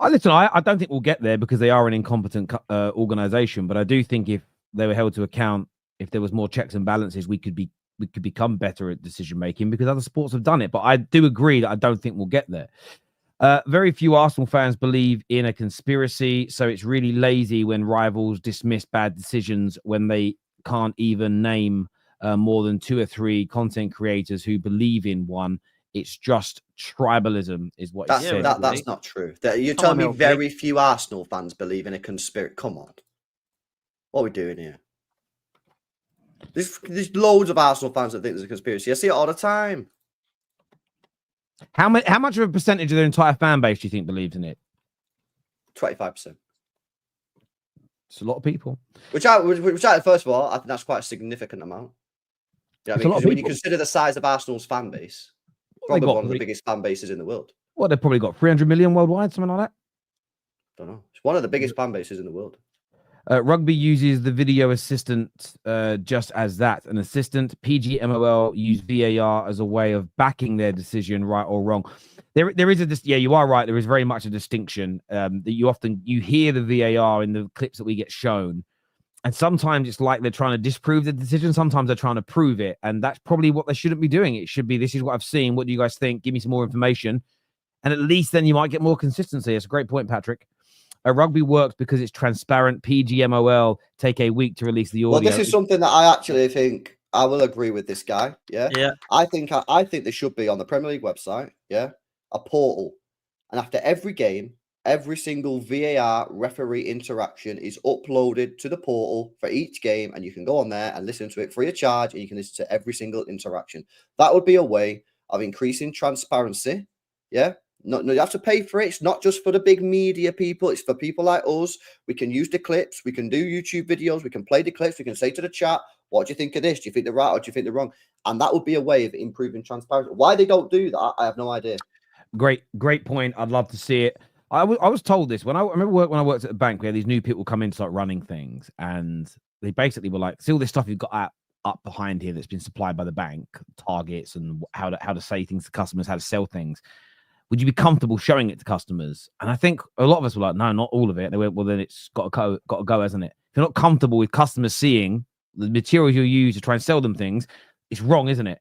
Listen, I don't think we'll get there because they are an incompetent organization. But I do think if they were held to account, if there was more checks and balances, we could become better at decision making because other sports have done it. But I do agree that I don't think we'll get there. Very few Arsenal fans believe in a conspiracy. So it's really lazy when rivals dismiss bad decisions when they can't even name more than 2 or 3 content creators who believe in one. It's just tribalism, is what he said. That's not true. You're telling me very few Arsenal fans believe in a conspiracy? Come on, what are we doing here? There's loads of Arsenal fans that think there's a conspiracy. I see it all the time. How much of a percentage of their entire fan base do you think believes in it? 25%. It's a lot of people. Which first of all, I think that's quite a significant amount. You know what I mean? Because when you consider the size of Arsenal's fan base, probably one of the biggest fan bases in the world. Well, they've probably got 300 million worldwide, something like that. Don't know. It's one of the biggest fan bases in the world. Rugby uses the video assistant just as that. An assistant. PGMOL use VAR as a way of backing their decision, right or wrong. There is you are right. There is very much a distinction that you hear the VAR in the clips that we get shown. And sometimes it's like they're trying to disprove the decision. Sometimes they're trying to prove it. And that's probably what they shouldn't be doing. It should be, this is what I've seen. What do you guys think? Give me some more information. And at least then you might get more consistency. It's a great point, Patrick. Rugby works because it's transparent. PGMOL take a week to release the audio. Well, this is something that I actually think I will agree with this guy. Yeah. I think there should be on the Premier League website. Yeah. A portal. And after every game, every single VAR referee interaction is uploaded to the portal for each game. And you can go on there and listen to it free of charge. And you can listen to every single interaction. That would be a way of increasing transparency. Yeah. No, you have to pay for it. It's not just for the big media people. It's for people like us. We can use the clips. We can do YouTube videos. We can play the clips. We can say to the chat, what do you think of this? Do you think they're right or do you think they're wrong? And that would be a way of improving transparency. Why they don't do that, I have no idea. Great point. I'd love to see it. I was told this when I worked at the bank. We had these new people come in, start running things, and they basically were like, "See all this stuff you've got up behind here that's been supplied by the bank, targets and how to say things to customers, how to sell things. Would you be comfortable showing it to customers?" And I think a lot of us were like, "No, not all of it." They went, "Well, then it's got to go, hasn't it? If you're not comfortable with customers seeing the materials you use to try and sell them things, it's wrong, isn't it?"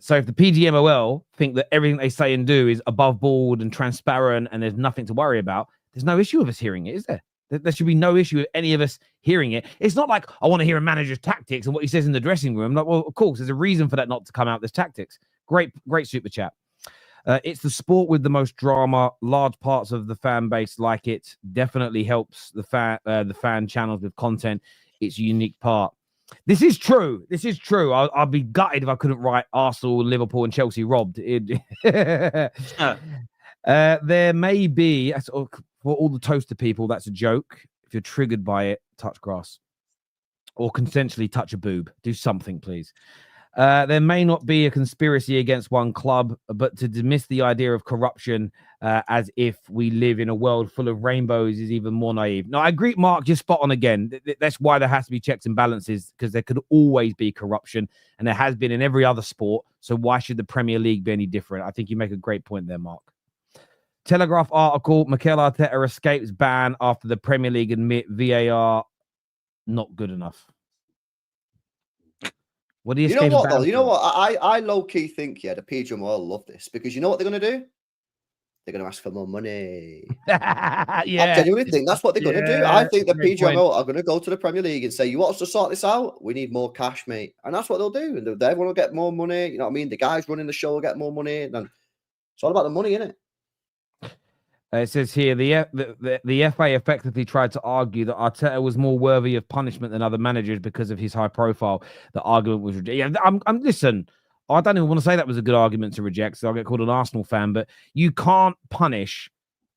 So if the PGMOL think that everything they say and do is above board and transparent and there's nothing to worry about, there's no issue of us hearing it, is there? There should be no issue with any of us hearing it. It's not like I want to hear a manager's tactics and what he says in the dressing room. Like, well, of course, there's a reason for that not to come out. There's tactics. Great super chat. It's the sport with the most drama. Large parts of the fan base like it. Definitely helps the fan channels with content. It's a unique part. This is true. I'd be gutted if I couldn't write Arsenal, Liverpool, and Chelsea robbed. There may be, for all the toaster people, that's a joke. If you're triggered by it, touch grass or consensually touch a boob. Do something, please. There may not be a conspiracy against one club, but to dismiss the idea of corruption as if we live in a world full of rainbows is even more naive. No, I agree, Mark, just spot on again. That's why there has to be checks and balances, because there could always be corruption, and there has been in every other sport. So why should the Premier League be any different? I think you make a great point there, Mark. Telegraph article, Mikel Arteta escapes ban after the Premier League admit VAR not good enough. What do you know what, though? For? You know what? I low-key think, the PGMOL love this, because you know what they're going to do? They're going to ask for more money. I genuinely think that's what they're going to do. I think the PGMOL are going to go to the Premier League and say, you want us to sort this out? We need more cash, mate. And that's what they'll do. And everyone will get more money. You know what I mean? The guys running the show will get more money. And it's all about the money, isn't it? It says here, the FA effectively tried to argue that Arteta was more worthy of punishment than other managers because of his high profile. The argument was rejected. Listen, I don't even want to say that was a good argument to reject, so I'll get called an Arsenal fan, but you can't punish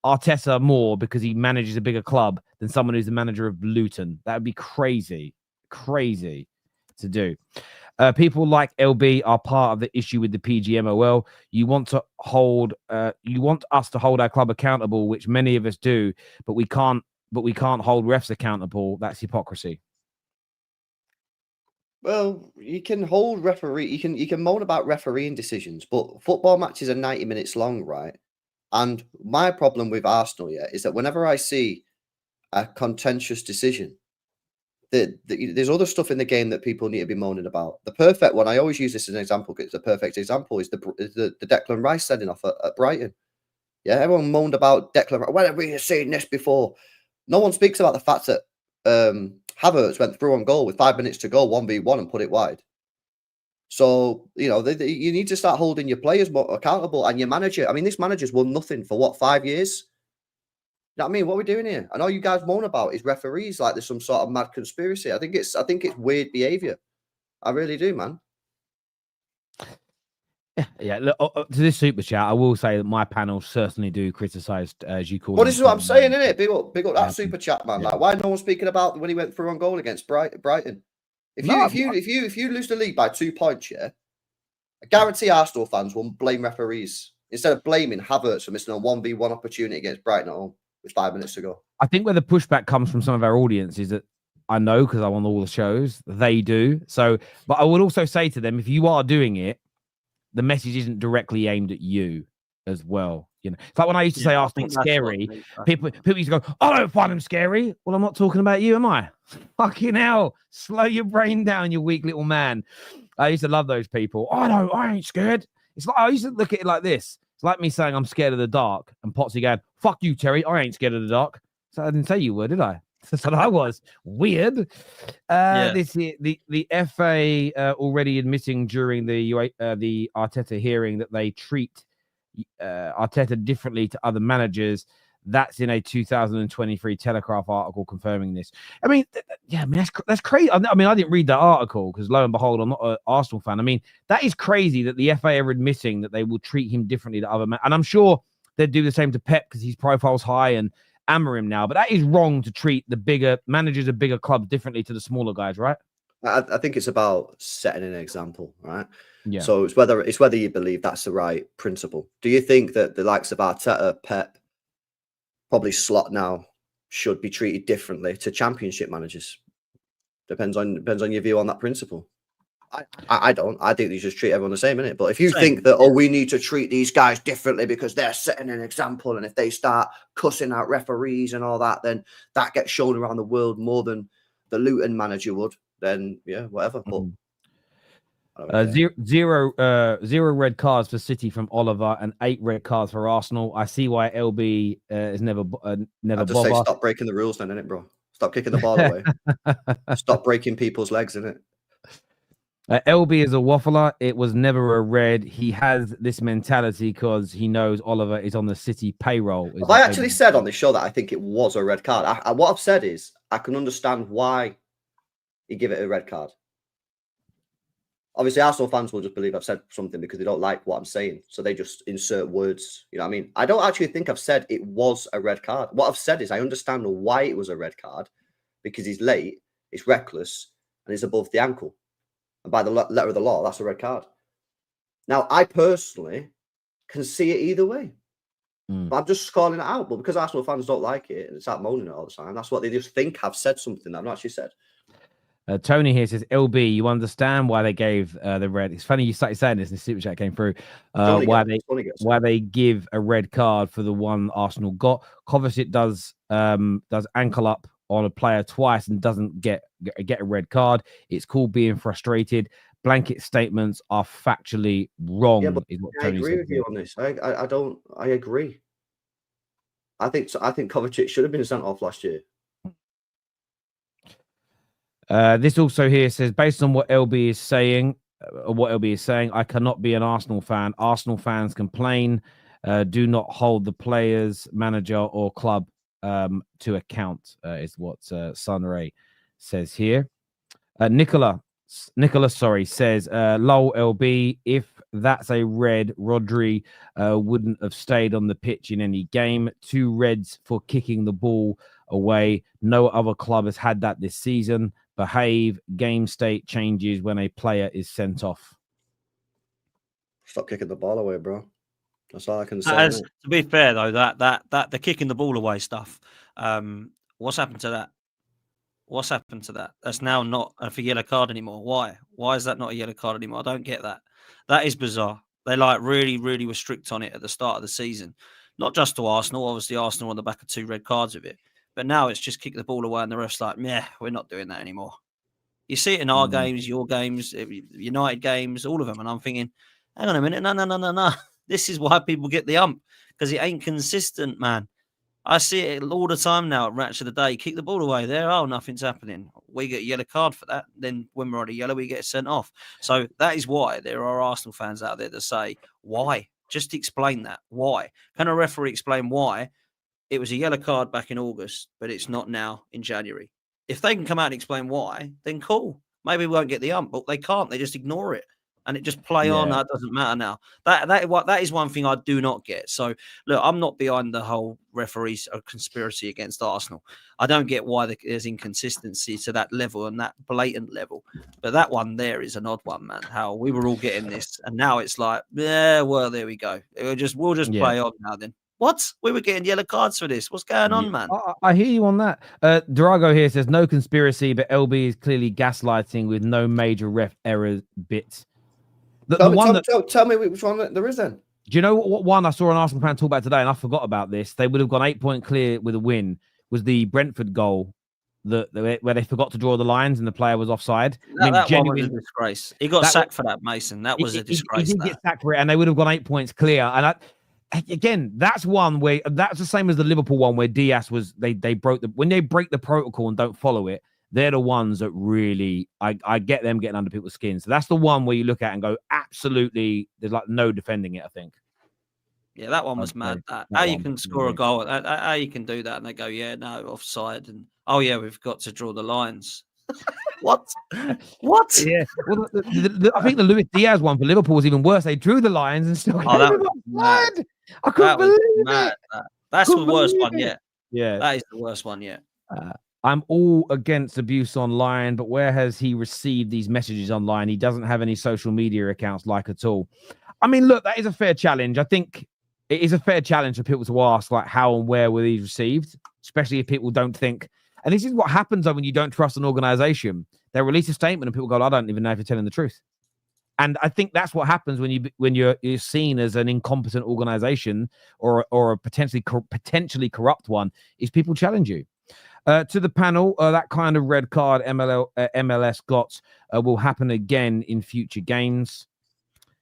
Arteta more because he manages a bigger club than someone who's the manager of Luton. That would be crazy to do. People like LB are part of the issue with the PGMOL. You want us to hold our club accountable, which many of us do, but we can't hold refs accountable. That's hypocrisy. Well, you can hold referee. You can moan about refereeing decisions, but football matches are 90 minutes long, right? And my problem with Arsenal, is that whenever I see a contentious decision, there's other stuff in the game that people need to be moaning about. The perfect one, I always use this as an example, because the perfect example is the Declan Rice sending off at Brighton. Yeah, everyone moaned about Declan Rice. When have we seen this before? No one speaks about the fact that Havertz went through on goal with 5 minutes to go, 1v1, and put it wide. So, you need to start holding your players more accountable, and your manager. I mean, this manager's won nothing for 5 years? You know what I mean? What are we doing here? And all you guys moan about is referees like there's some sort of mad conspiracy. I think it's weird behavior. I really do, man. Yeah. Look, to this super chat, I will say that my panel certainly do criticize, as you call it. Well, this is what I'm saying, isn't it? Big up that super chat, man. Yeah. Like, why no one speaking about when he went through on goal against Brighton? If you lose the league by 2 points, I guarantee Arsenal fans will blame referees instead of blaming Havertz for missing a 1v1 opportunity against Brighton at home with 5 minutes to go. I think where the pushback comes from some of our audience is that I know, because I'm on all the shows, they do. So, but I would also say to them, if you are doing it, the message isn't directly aimed at you as well. It's like when I used to say Arsenal's scary, people used to go, I don't find them scary. Well, I'm not talking about you, am I? Fucking hell. Slow your brain down, you weak little man. I used to love those people. I ain't scared. It's like, I used to look at it like this. It's like me saying I'm scared of the dark, and Potsy going, fuck you, Terry. I ain't scared of the dark. So I didn't say you were, did I? That's what I was. Weird. This year, the FA already admitting during the Arteta hearing that they treat Arteta differently to other managers. That's in a 2023 Telegraph article confirming this. I mean, that's crazy. I mean, I didn't read that article because, lo and behold, I'm not an Arsenal fan. I mean, that is crazy that the FA are admitting that they will treat him differently to other men. And I'm sure they'd do the same to Pep because his profile's high and Amorim now. But that is wrong to treat the bigger managers of bigger clubs differently to the smaller guys, right? I think it's about setting an example, right? Yeah. So it's whether you believe that's the right principle. Do you think that the likes of Arteta, Pep, probably Slot now should be treated differently to Championship managers? Depends on your view on that principle. I don't. I think they just treat everyone the same, innit? But if you think that, we need to treat these guys differently because they're setting an example, and if they start cussing out referees and all that, then that gets shown around the world more than the Luton manager would, then whatever. But zero red cards for City from Oliver and 8 red cards for Arsenal. I see why LB is never I'd just say stop breaking the rules then, innit, bro? Stop kicking the ball away. Stop breaking people's legs, innit? LB is a waffler. It was never a red. He has this mentality because he knows Oliver is on the City payroll. Have I actually said on this show that I think it was a red card? What I've said is I can understand why he give it a red card. Obviously, Arsenal fans will just believe I've said something because they don't like what I'm saying. So they just insert words. You know what I mean? I don't actually think I've said it was a red card. What I've said is I understand why it was a red card because he's late, it's reckless, and it's above the ankle. and by the letter of the law, that's a red card. Now, I personally can see it either way. But I'm just calling it out. But because Arsenal fans don't like it and start moaning it all the time, that's what they just think I've said something that I've not actually said. Tony here says, LB, you understand why they gave the red. It's funny you started saying this and the super chat came through. Why they give a red card for the one Arsenal got. Kovacic does ankle up on a player twice and doesn't get a red card. It's called being frustrated. Blanket statements are factually wrong. Yeah, but is what I Tony agree said. with you on this. I agree. I think Kovacic should have been sent off last year. This also here says, based on what LB is saying, I cannot be an Arsenal fan. Arsenal fans complain, do not hold the players, manager, or club to account, is what Sunray says here. Nicola, says, lol LB, if that's a red, Rodri wouldn't have stayed on the pitch in any game. 2 reds for kicking the ball away. No other club has had that this season. Behave. Game state changes when a player is sent off. Stop kicking the ball away, bro. That's all I can say. To be fair though, that the kicking the ball away stuff. What's happened to that? What's happened to that? That's now not a yellow card anymore. Why? Why is that not a yellow card anymore? I don't get that. That is bizarre. They really, really were strict on it at the start of the season. Not just to Arsenal. Obviously, Arsenal on the back of 2 red cards of it. But now it's just kick the ball away and the ref's like, yeah, we're not doing that anymore. You see it in our games, your games, United games, all of them. And I'm thinking, hang on a minute. No. This is why people get the ump. Because it ain't consistent, man. I see it all the time now at Ratch of the Day. Kick the ball away there. Oh, nothing's happening. We get a yellow card for that. Then when we're on a yellow, we get sent off. So that is why there are Arsenal fans out there that say, why? Just explain that. Why? Can a referee explain why it was a yellow card back in August, but it's not now in January? If they can come out and explain why, then cool. Maybe we won't get the ump, but they can't. They just ignore it. And it just play on. That doesn't matter now. That is one thing I do not get. So, look, I'm not behind the whole referees conspiracy against Arsenal. I don't get why there's inconsistency to that level and that blatant level. But that one there is an odd one, man. How we were all getting this. And now it's like, yeah, well, there we go. We'll just play on now then. What? We were getting yellow cards for this. What's going on, man? I hear you on that. Drago here says, no conspiracy, but LB is clearly gaslighting with no major ref error bits. Tell me which one there is then. Do you know what one I saw an Arsenal fan talk about today, and I forgot about this? They would have gone 8-point clear with a win. Was the Brentford goal where they forgot to draw the lines and the player was offside? That one was a disgrace. He got sacked for that, Mason. That was a disgrace. He did get sacked for it, and they would have gone 8 points clear. And again, that's one where that's the same as the Liverpool one where Diaz was. They broke when they break the protocol and don't follow it. They're the ones that really, I get them getting under people's skin. So that's the one where you look at and go, absolutely, there's like no defending it, I think. Yeah, that one was mad. How you can score a goal, how you can do that, and they go, yeah, no, offside. And, oh, yeah, we've got to draw the lines. What? Yeah. Well, I think the Luis Diaz one for Liverpool was even worse. They drew the lines and still that was mad. I couldn't believe it. That's the worst one yet. Yeah. That is the worst one yet. I'm all against abuse online, but where has he received these messages online? He doesn't have any social media accounts like at all. I mean, look, that is a fair challenge. I think it is a fair challenge for people to ask, like, how and where were these received, especially if people don't think. And this is what happens when you don't trust an organization. They release a statement and people go, I don't even know if you're telling the truth. And I think that's what happens when you're seen as an incompetent organization or a potentially corrupt one, is people challenge you. To the panel, that kind of red card MLS got will happen again in future games.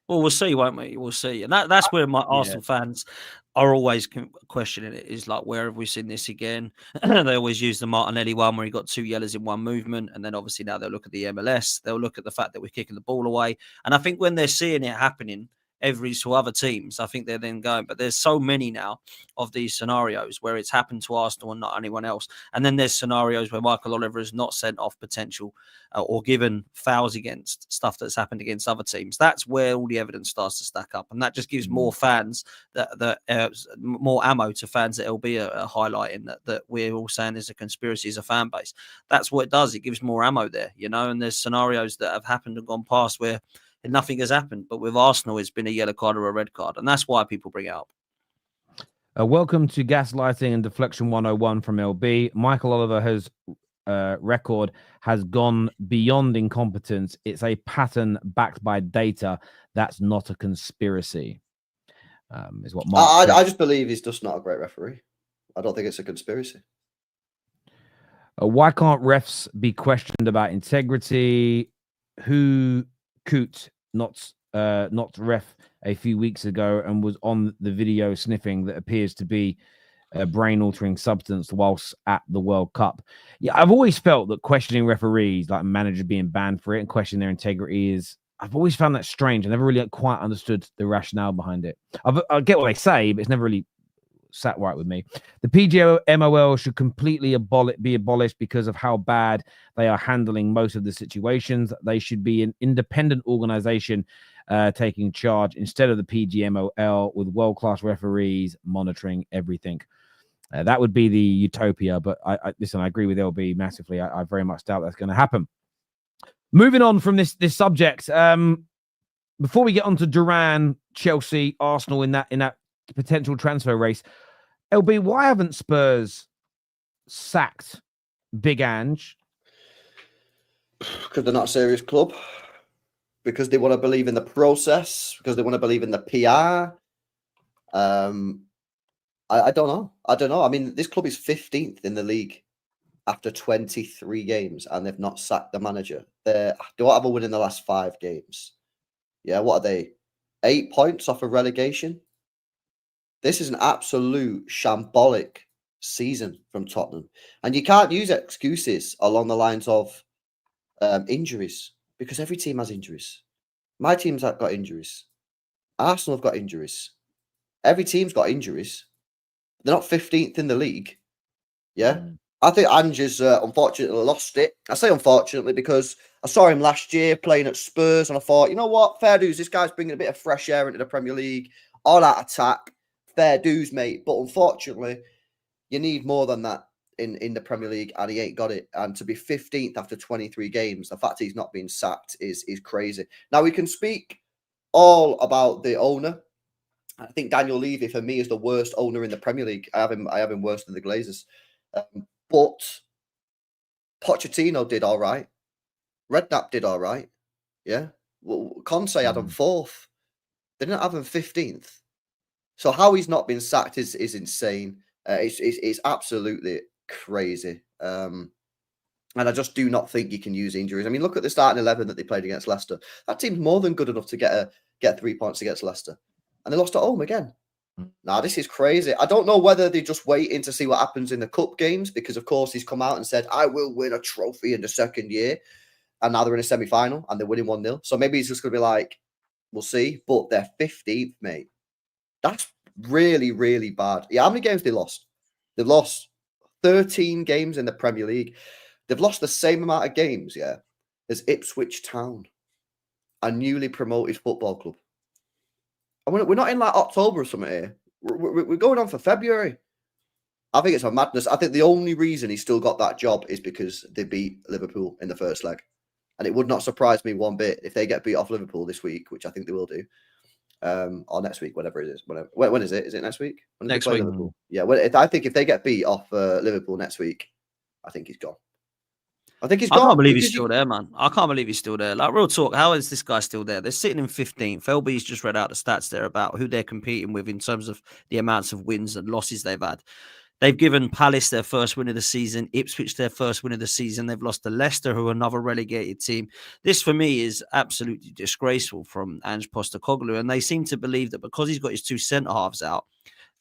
Well, we'll see, won't we? We'll see. And that's where my Arsenal fans are always questioning it. Is like, where have we seen this again? They always use the Martinelli one where he got 2 yellows in one movement. And then obviously now they'll look at the MLS. They'll look at the fact that we're kicking the ball away. And I think when they're seeing it happening to other teams, I think they're then going. But there's so many now of these scenarios where it's happened to Arsenal and not anyone else. And then there's scenarios where Michael Oliver is not sent off potential or given fouls against stuff that's happened against other teams. That's where all the evidence starts to stack up, and that just gives more fans more ammo to fans that LB are highlighting that we're all saying is a conspiracy as a fan base. That's what it does. It gives more ammo there, and there's scenarios that have happened and gone past where nothing has happened, but with Arsenal it's been a yellow card or a red card, and that's why people bring it up. Welcome to Gaslighting and Deflection 101 from LB. Michael Oliver has record has gone beyond incompetence. It's a pattern backed by data. That's not a conspiracy. Is what Mark I just believe he's just not a great referee. I don't think it's a conspiracy. Why can't refs be questioned about integrity? Coote not ref a few weeks ago and was on the video sniffing that appears to be a brain-altering substance whilst at the World Cup. Yeah, I've always felt that questioning referees, like managers being banned for it and questioning their integrity, I've always found that strange. I never really quite understood the rationale behind it. I get what they say, but it's never really sat right with me. The PGMOL should completely be abolished because of how bad they are handling most of the situations. They should be an independent organization taking charge instead of the PGMOL with world-class referees monitoring everything. That would be the utopia, but I agree with LB massively. I very much doubt that's going to happen. Moving on from this subject, before we get on to Duran, Chelsea, Arsenal in that potential transfer race, LB, why haven't Spurs sacked Big Ange? Because they're not a serious club. Because they want to believe in the process. Because they want to believe in the PR. I don't know. I mean, this club is 15th in the league after 23 games, and they've not sacked the manager. They don't have a win in the last 5 games. Yeah, what are they? 8 points off of relegation? This is an absolute shambolic season from Tottenham. And you can't use excuses along the lines of injuries, because every team has injuries. My team's got injuries. Arsenal have got injuries. Every team's got injuries. They're not 15th in the league. Yeah. I think Ange has unfortunately lost it. I say unfortunately because I saw him last year playing at Spurs and I thought, you know what? Fair dues. This guy's bringing a bit of fresh air into the Premier League. All that attack. Fair dues, mate. But unfortunately, you need more than that in the Premier League, and he ain't got it. And to be 15th after 23 games, the fact he's not being sacked is crazy. Now, we can speak all about the owner. I think Daniel Levy, for me, is the worst owner in the Premier League. I have him worse than the Glazers. But Pochettino did all right. Redknapp did all right. Yeah. Well, Conte had him 4th. They didn't have him 15th. So how he's not been sacked is insane. It's absolutely crazy. And I just do not think you can use injuries. I mean, look at the starting 11 that they played against Leicester. That team's more than good enough to get 3 points against Leicester. And they lost at home again. Now, this is crazy. I don't know whether they're just waiting to see what happens in the cup games, because, of course, he's come out and said, I will win a trophy in the second year. And now they're in a semi-final and they're winning 1-0. So maybe he's just going to be like, we'll see. But they're 15th, mate. That's really, really bad. Yeah, how many games they lost? They've lost 13 games in the Premier League. They've lost the same amount of games, yeah, as Ipswich Town, a newly promoted football club. And we're not in like October or something here. We're going on for February. I think it's a madness. I think the only reason he still got that job is because they beat Liverpool in the first leg. And it would not surprise me one bit if they get beat off Liverpool this week, which I think they will do. Or next week, whatever it is. When is it? Is it next week? Next week. Liverpool? Yeah, I think if they get beat off Liverpool next week, I think he's gone. I can't believe he's still there, man. I can't believe he's still there. Like, real talk, how is this guy still there? They're sitting in 15th. LB's just read out the stats there about who they're competing with in terms of the amounts of wins and losses they've had. They've given Palace their first win of the season, Ipswich their first win of the season. They've lost to Leicester, who are another relegated team. This, for me, is absolutely disgraceful from Ange Postecoglou. And they seem to believe that because he's got his 2 centre-halves out,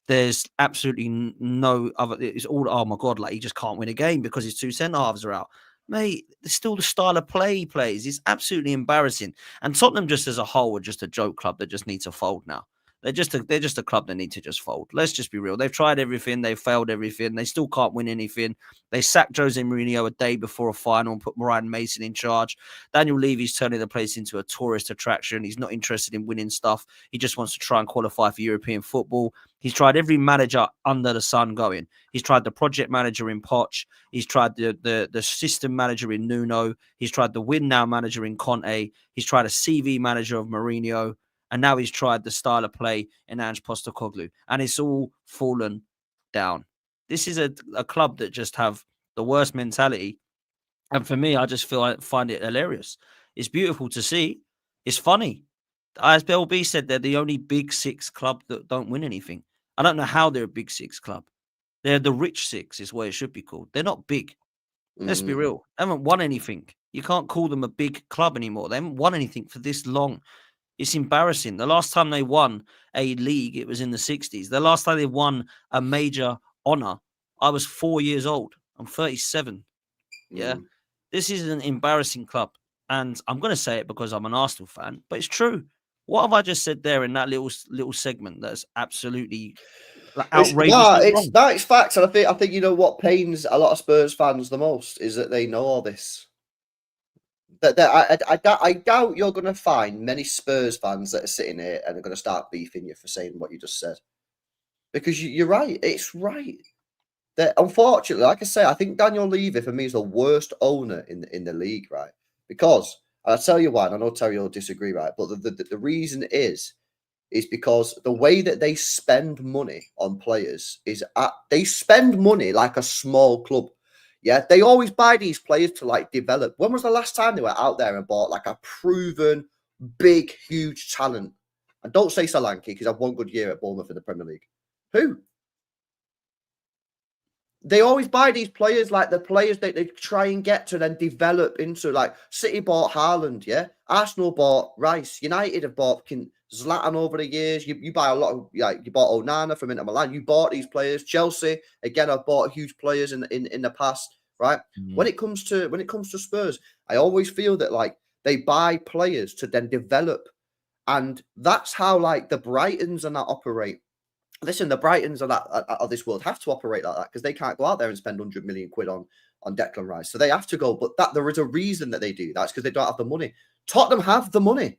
there's absolutely no other. It's all, oh my God, like he just can't win a game because his 2 centre-halves are out. Mate, it's still the style of play he plays. It's absolutely embarrassing. And Tottenham, just as a whole, are just a joke club that just needs to fold now. They're just a club that need to just fold. Let's just be real. They've tried everything. They've failed everything. They still can't win anything. They sacked Jose Mourinho a day before a final and put Ryan Mason in charge. Daniel Levy's turning the place into a tourist attraction. He's not interested in winning stuff. He just wants to try and qualify for European football. He's tried every manager under the sun going. He's tried the project manager in Poch. He's tried the system manager in Nuno. He's tried the win now manager in Conte. He's tried a CV manager of Mourinho. And now he's tried the style of play in Ange Postecoglou. And it's all fallen down. This is a club that just have the worst mentality. And for me, I just find it hilarious. It's beautiful to see. It's funny. As Bill B said, they're the only Big Six club that don't win anything. I don't know how they're a Big Six club. They're the Rich Six is what it should be called. They're not big. Let's be real. They haven't won anything. You can't call them a big club anymore. They haven't won anything for this long. It's embarrassing. The last time they won a league, it was in the 60s. The last time they won a major honor, I was 4 years old. I'm 37. Yeah. This is an embarrassing club. And I'm going to say it because I'm an Arsenal fan, but it's true. What have I just said there in that little segment that's absolutely outrageous? It's facts. And I think you know what pains a lot of Spurs fans the most is that they know all this. I doubt you're going to find many Spurs fans that are sitting here and are going to start beefing you for saying what you just said. Because you're right. It's right. That unfortunately, like I say, I think Daniel Levy for me is the worst owner in the league, right? Because I'll tell you why. And I know Terry will disagree, right? But the reason is because the way that they spend money on players they spend money like a small club. Yeah, they always buy these players to like develop. When was the last time they were out there and bought like a proven, big, huge talent? And don't say Solanke because I've one good year at Bournemouth in the Premier League. Who? They always buy these players like the players that they try and get to then develop into. Like City bought Haaland, yeah. Arsenal bought Rice. United have bought Zlatan over the years. You buy a lot of you bought Onana from Inter Milan. You bought these players. Chelsea again have bought huge players in the past, right? When it comes to Spurs, I always feel that like they buy players to then develop, and that's how like the Brightons and that operate. Listen, the Brightons of this world have to operate like that because they can't go out there and spend 100 million quid on Declan Rice. So they have to go, but there is a reason that they do that. It's because they don't have the money. Tottenham have the money.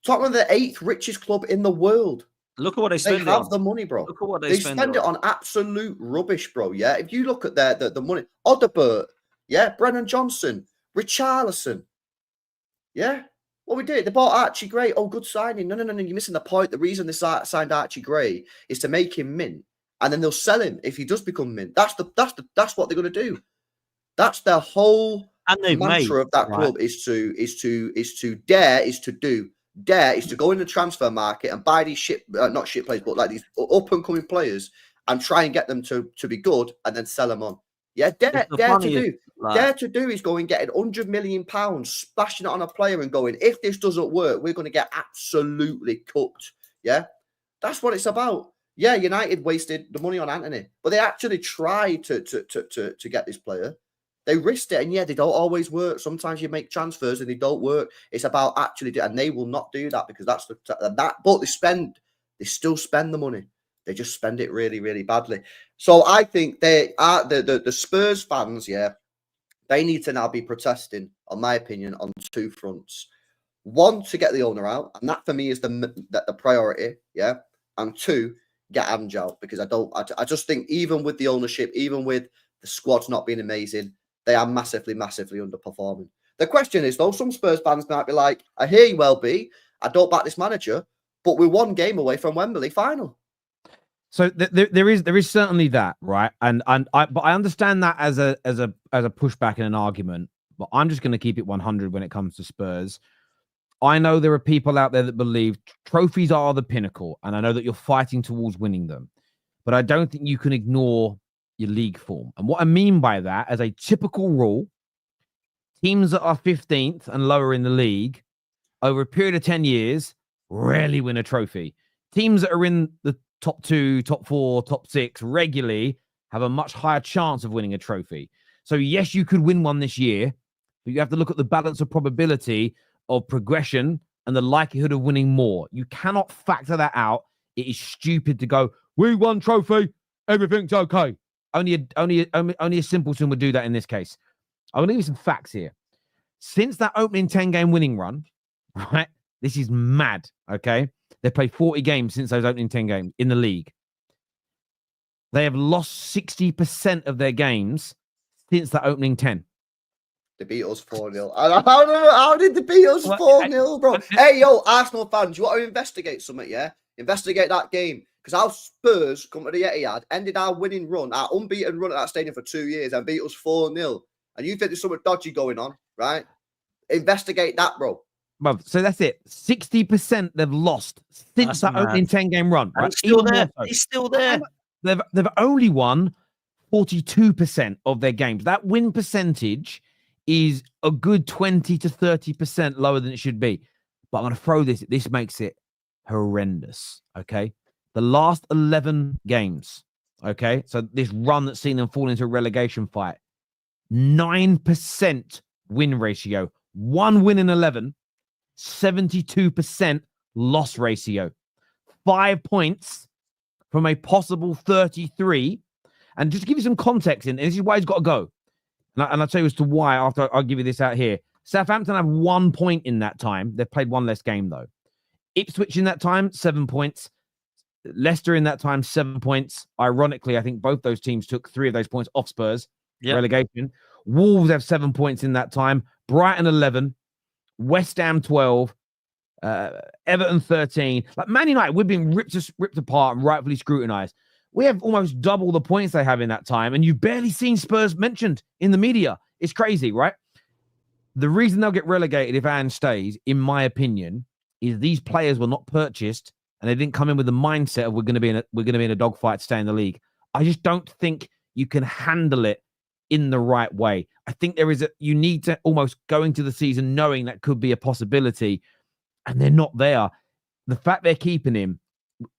Tottenham are the 8th richest club in the world. Look at what they spend. They have the money, bro. Look at what they spend it on absolute rubbish, bro. Yeah, if you look at the money, Odebert, yeah, Brennan Johnson, Richarlison, yeah. What we did, they bought Archie Gray. Oh, good signing. No, you're missing the point. The reason they signed Archie Gray is to make him mint, and then they'll sell him if he does become mint. That's what they're going to do. That's their whole mantra of that club is to go in the transfer market and buy these not shit players, but like these up and coming players and try and get them to be good and then sell them on. Yeah, dare to do is going getting £100 million, splashing it on a player and going, if this doesn't work, we're going to get absolutely cooked. Yeah, that's what it's about. Yeah, United wasted the money on Anthony, but they actually tried to get this player. They risked it, and yeah, they don't always work. Sometimes you make transfers and they don't work. It's about actually, and they will not do that because that's but they still spend the money. They just spend it really, really badly. So I think they are the Spurs fans, yeah, they need to now be protesting, in my opinion, on two fronts. One, to get the owner out, and that for me is the priority, yeah. And two, get Ange out, because I just think even with the ownership, even with the squad's not being amazing, they are massively, massively underperforming. The question is, though, some Spurs fans might be like, I hear you, well, B, I don't back this manager, but we're one game away from Wembley final. So there is certainly that, right? But I understand that as a pushback and an argument, but I'm just going to keep it 100 when it comes to Spurs. I know there are people out there that believe trophies are the pinnacle, and I know that you're fighting towards winning them, but I don't think you can ignore your league form. And what I mean by that, as a typical rule, teams that are 15th and lower in the league over a period of 10 years rarely win a trophy. Teams that are in the top 2, top 4, top 6 regularly have a much higher chance of winning a trophy. So yes, you could win one this year, but you have to look at the balance of probability of progression and the likelihood of winning more. You cannot factor that out. It is stupid to go, we won trophy, everything's okay. Only a simpleton would do that in this case. I'm going to give you some facts here. Since that opening 10-game winning run, right? This is mad, okay? They've played 40 games since those opening 10 games in the league. They have lost 60% of their games since that opening 10. They beat us 4-0. How did they beat us 4-0, bro? Hey, yo, Arsenal fans, you want to investigate something, yeah? Investigate that game. Because our Spurs come to the Etihad, ended our winning run, our unbeaten run at that stadium for 2 years and beat us 4-0. And you think there's something dodgy going on, right? Investigate that, bro. Well, so that's it. 60% they've lost since that opening 10-game run. Right? He's still there. He's still there. They've only won 42% of their games. That win percentage is a good 20 to 30% lower than it should be. But I'm going to throw this. This makes it horrendous, okay? The last 11 games, okay? So this run that's seen them fall into a relegation fight, 9% win ratio. 1 win in 11, 72% loss ratio. 5 points from a possible 33. And just to give you some context, and this is why he's got to go. And I'll tell you as to why after I'll give you this out here. Southampton have 1 point in that time. They've played one less game, though. Ipswich in that time, 7 points. Leicester in that time, 7 points. Ironically, I think both those teams took 3 of those points off Spurs. Relegation. Wolves have 7 points in that time. Brighton, 11. West Ham, 12. Everton, 13. Like Man United, we've been ripped apart and rightfully scrutinized. We have almost double the points they have in that time, and you've barely seen Spurs mentioned in the media. It's crazy, right? The reason they'll get relegated if Ange stays, in my opinion, is these players were not purchased and they didn't come in with the mindset of we're going to be in a dogfight to stay in the league. I just don't think you can handle it in the right way. I think you need to almost go into the season knowing that could be a possibility, and they're not there. The fact they're keeping him,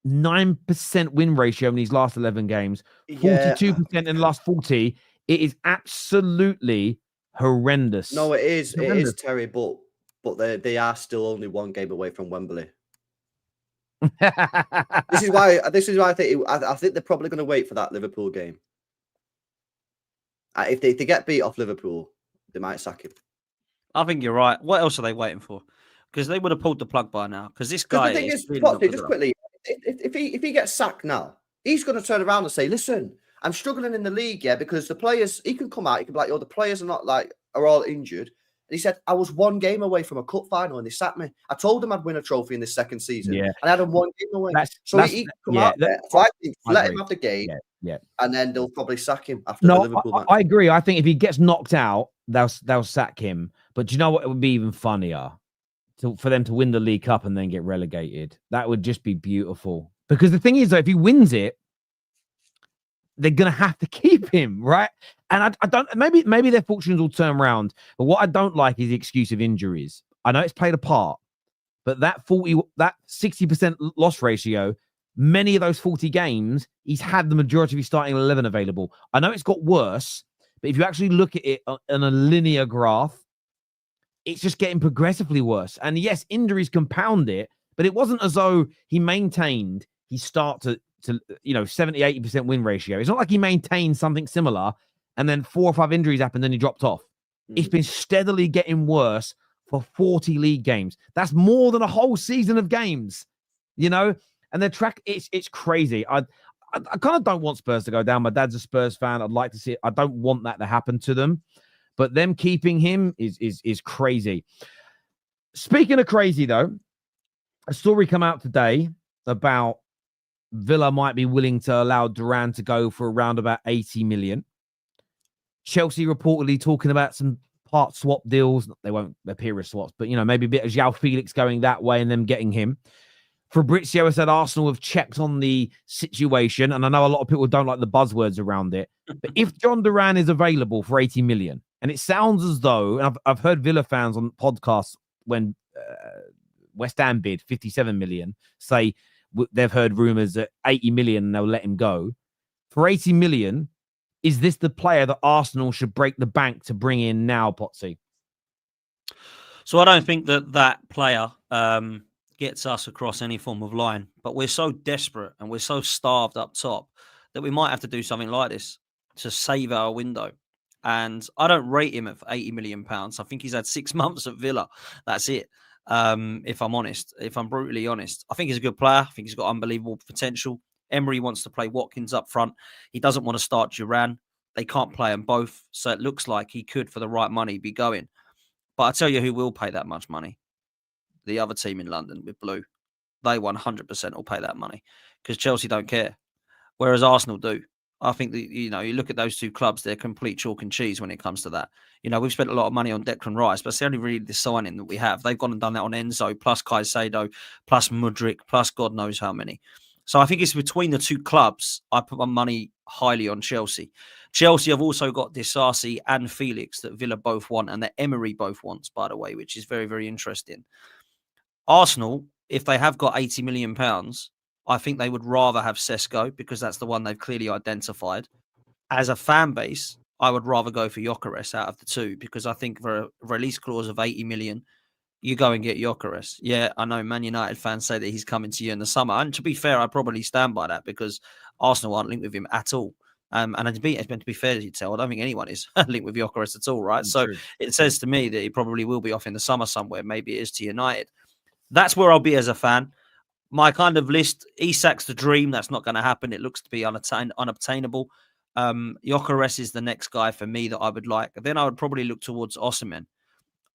9% win ratio in these last 11 games, 42% in the last 40. It is absolutely horrendous. No, it is. It is, Terry, but they are still only 1 game away from Wembley. This is why I think they're probably going to wait for that Liverpool game. If they get beat off Liverpool, they might sack him. I think you're right. What else are they waiting for? Because they would have pulled the plug by now. Because this guy the thing is just quickly, if he gets sacked now, he's going to turn around and say, "Listen, I'm struggling in the league, yeah, because the players." He can come out, he can be like, "Oh, the players are all injured." And he said, "I was 1 game away from a cup final, and they sacked me. I told them I'd win a trophy in this second season, and I had them 1 game away." He can come out there. So I think let him have the game, and then they'll probably sack him after the Liverpool match. I agree. I think if he gets knocked out, they'll sack him. But do you know what? It would be even funnier for them to win the League Cup and then get relegated. That would just be beautiful. Because the thing is, though, if he wins it, they're going to have to keep him, right? And I don't, maybe their fortunes will turn around. But what I don't like is the excuse of injuries. I know it's played a part, but that 60% loss ratio, many of those 40 games, he's had the majority of his starting 11 available. I know it's got worse, but if you actually look at it on a linear graph, it's just getting progressively worse. And yes, injuries compound it, but it wasn't as though he maintained his start to 70-80% win ratio. It's not like he maintained something similar and then 4 or 5 injuries happened and he dropped off. It's been steadily getting worse for 40 league games. That's more than a whole season of games, and their track, it's crazy. I kind of don't want Spurs to go down. My dad's a Spurs fan. I'd like to see it. I don't want that to happen to them, but them keeping him is crazy. Speaking of crazy, though, a story come out today about Villa might be willing to allow Duran to go for around about 80 million. Chelsea reportedly talking about some part swap deals. They won't appear as swaps, but maybe a bit of João Felix going that way and them getting him. Fabrizio has said Arsenal have checked on the situation, and I know a lot of people don't like the buzzwords around it. But if Jhon Duran is available for 80 million, and it sounds as though, and I've heard Villa fans on podcasts when West Ham bid 57 million say they've heard rumours at 80 million and they'll let him go. For 80 million, Is this the player that Arsenal should break the bank to bring in now, Potsy? So I don't think that player gets us across any form of line, but we're so desperate and we're so starved up top that we might have to do something like this to save our window. And I don't rate him at £80 million. I think he's had 6 months at Villa. That's it. If I'm honest, if I'm brutally honest, I think he's a good player. I think he's got unbelievable potential. Emery wants to play Watkins up front. He doesn't want to start Duran. They can't play them both. So it looks like he could, for the right money, be going. But I tell you who will pay that much money. The other team in London with Blue. They 100% will pay that money because Chelsea don't care. Whereas Arsenal do. I think that, you look at those two clubs, they're complete chalk and cheese when it comes to that. We've spent a lot of money on Declan Rice, but it's only really the signing that we have. They've gone and done that on Enzo, plus Caicedo, plus Mudryk, plus God knows how many. So I think it's between the two clubs. I put my money highly on Chelsea. Chelsea have also got Disasi and Felix that Villa both want and that Emery both wants, by the way, which is very, very interesting. Arsenal, if they have got £80 million, I think they would rather have Sesko because that's the one they've clearly identified. As a fan base, I would rather go for Gyökeres out of the two because I think for a release clause of 80 million, you go and get Gyökeres. Yeah, I know Man United fans say that he's coming to you in the summer. And to be fair, I probably stand by that because Arsenal aren't linked with him at all. And to be fair, as you tell, I don't think anyone is linked with Gyökeres at all, right? True. So it says to me that he probably will be off in the summer somewhere. Maybe it is to United. That's where I'll be as a fan. My kind of list, Isak's the dream. That's not going to happen. It looks to be unobtainable. Gyökeres is the next guy for me that I would like. Then I would probably look towards Osimhen.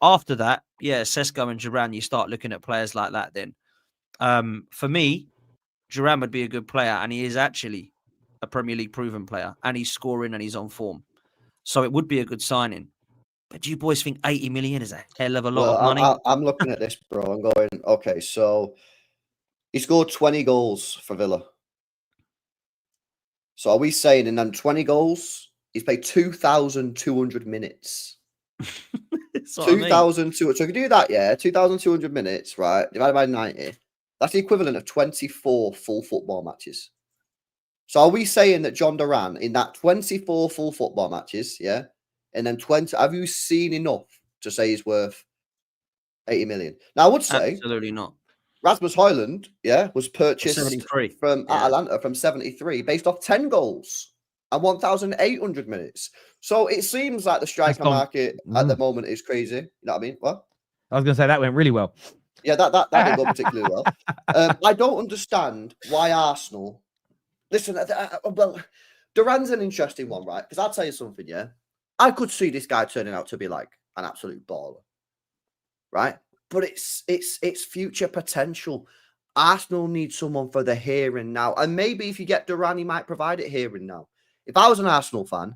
After that, yeah, Sesko and Duran, you start looking at players like that then. For me, Duran would be a good player, and he is actually a Premier League proven player, and he's scoring and he's on form. So it would be a good signing. But do you boys think 80 million is a hell of a lot of money? I'm looking at this, bro. I'm going, okay, so he scored 20 goals for Villa. So are we saying in them 20 goals, he's played 2,200 minutes? 2,200. So if you do that, yeah, 2,200 minutes, right, divided by 90, that's the equivalent of 24 full football matches. So are we saying that Jhon Duran, in that 24 full football matches, yeah, and then 20, have you seen enough to say he's worth 80 million? Now, I would say absolutely not. Rasmus Højlund, yeah, was purchased from Atalanta from 73 based off 10 goals and 1,800 minutes. So it seems like the striker market at the moment is crazy. You know what I mean? What? I was going to say that went really well. Yeah, that didn't go particularly well. I don't understand why Arsenal. Listen, well, Duran's an interesting one, right? Because I'll tell you something, yeah. I could see this guy turning out to be like an absolute baller, right? But it's future potential. Arsenal need someone for the here and now. And maybe if you get Duran, he might provide it here and now. If I was an Arsenal fan,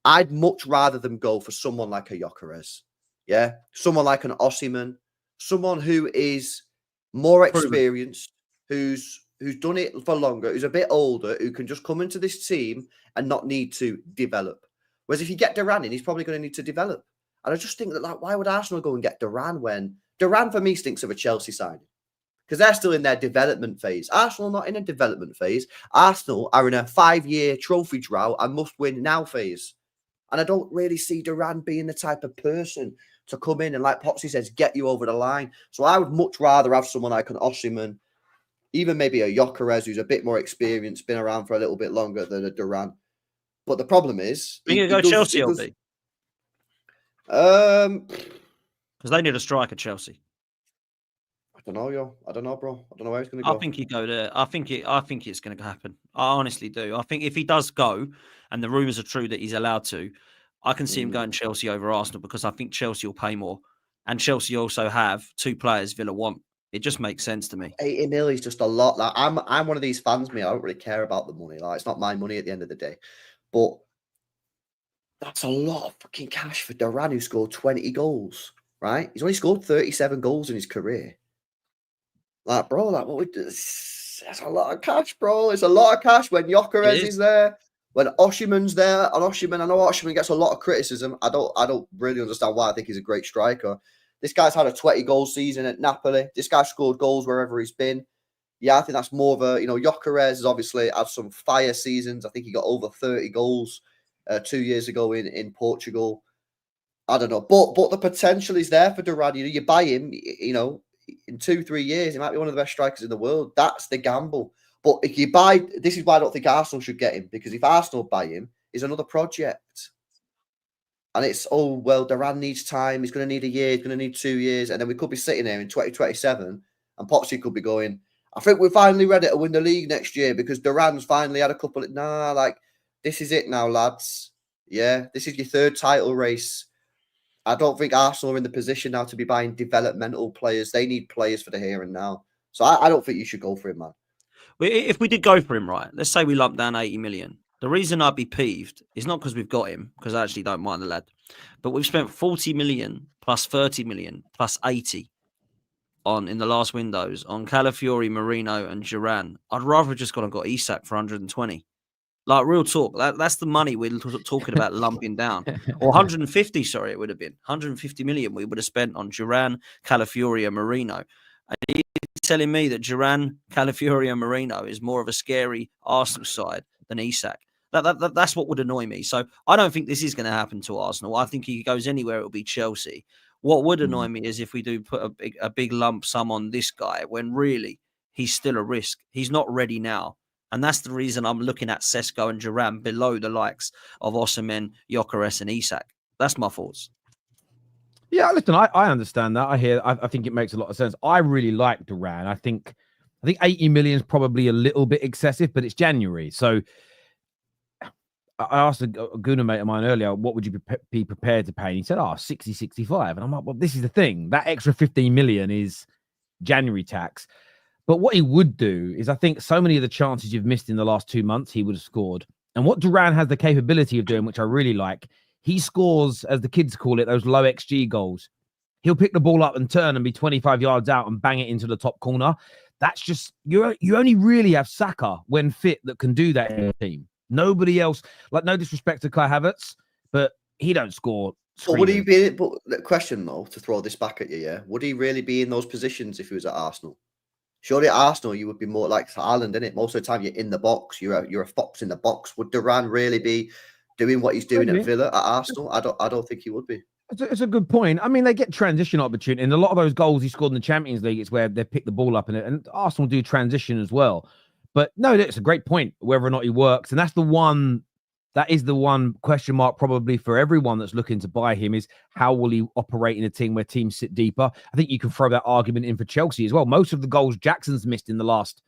I'd much rather them go for someone like a Gyökeres. Yeah? Someone like an Osimhen. Someone who is more experienced, who's done it for longer, who's a bit older, who can just come into this team and not need to develop. Whereas if you get Duran in, he's probably going to need to develop. And I just think that, like, why would Arsenal go and get Duran when Duran, for me, stinks of a Chelsea signing? Because they're still in their development phase. Arsenal not in a development phase. Arsenal are in a 5-year trophy drought and must-win now phase. And I don't really see Duran being the type of person to come in and, like Potsy says, get you over the line. So I would much rather have someone like an Osimhen, even maybe a Gyökeres who's a bit more experienced, been around for a little bit longer than a Duran. But the problem is... Are you going to go Chelsea, LB? Because they need a striker, Chelsea. I don't know, yo. I don't know, bro. I don't know where he's going to go. I think he'd go there. I think it's going to happen. I honestly do. I think if he does go, and the rumours are true that he's allowed to, I can see him going Chelsea over Arsenal because I think Chelsea will pay more. And Chelsea also have 2 players Villa want. It just makes sense to me. 80 mil is just a lot. Like I'm one of these fans, me. I don't really care about the money. Like, it's not my money at the end of the day. But that's a lot of fucking cash for Duran, who scored 20 goals, right? He's only scored 37 goals in his career. Like, bro, like, what we do? That's a lot of cash, bro. It's a lot of cash when Gyökeres is there, when Osimhen's there. And Osimhen, I know Osimhen gets a lot of criticism. I don't really understand why. I think he's a great striker. This guy's had a 20-goal season at Napoli. This guy scored goals wherever he's been. Yeah, I think that's more of a, Gyökeres has obviously had some fire seasons. I think he got over 30 goals 2 years ago in Portugal. I don't know, but the potential is there for Duran. You buy him, in 2-3 years, he might be one of the best strikers in the world. That's the gamble. But if you buy, this is why I don't think Arsenal should get him, because if Arsenal buy him, it's another project. And it's, Duran needs time. He's going to need a year. He's going to need 2 years. And then we could be sitting there in 2027 and Potsy could be going, I think we're finally ready to win the league next year because Duran's finally had a couple of, this is it now, lads. Yeah, this is your third title race. I don't think Arsenal are in the position now to be buying developmental players. They need players for the here and now. So I don't think you should go for him, man. If we did go for him, right, let's say we lump down 80 million. The reason I'd be peeved is not because we've got him, because I actually don't mind the lad, but we've spent 40 million plus 30 million plus 80 in the last windows on Calafiori, Marino and Duran. I'd rather have just gone and got Isak for 120. Like, real talk, that's the money we're talking about lumping down. Or 150, sorry, it would have been. 150 million we would have spent on Duran, Calafiori and Marino. And you're telling me that Duran, Calafiori and Marino is more of a scary Arsenal side than Isak. That's what would annoy me. So I don't think this is going to happen to Arsenal. I think he goes anywhere, it'll be Chelsea. What would annoy me is if we do put a big lump sum on this guy when really he's still a risk. He's not ready now. And that's the reason I'm looking at Sesko and Duran below the likes of Osimhen, Gyökeres and Isak. That's my thoughts. Yeah, listen, I understand that. I think it makes a lot of sense. I really like Duran. I think 80 million is probably a little bit excessive, but it's January. So I asked a Guna mate of mine earlier, what would you be prepared to pay? And he said, 60, 65. And I'm like, well, this is the thing. That extra 15 million is January tax. But what he would do is, I think so many of the chances you've missed in the last 2 months, he would have scored. And what Duran has the capability of doing, which I really like, he scores, as the kids call it, those low XG goals. He'll pick the ball up and turn and be 25 yards out and bang it into the top corner. That's just, you only really have Saka when fit that can do that in a team. Nobody else, no disrespect to Kai Havertz, but he don't score. But would he be, but the question though, to throw this back at you, yeah, would he really be in those positions if he was at Arsenal? Surely at Arsenal, you would be more like Haaland, innit? Most of the time, you're in the box. You're a fox in the box. Would Duran really be doing what he's doing at Villa at Arsenal? I don't think he would be. It's a good point. I mean, they get transition opportunity, and a lot of those goals he scored in the Champions League, it's where they pick the ball up in it, and Arsenal do transition as well. But no, that's a great point, whether or not he works, and that is the one question mark probably for everyone that's looking to buy him, is how will he operate in a team where teams sit deeper? I think you can throw that argument in for Chelsea as well. Most of the goals Jackson's missed in the last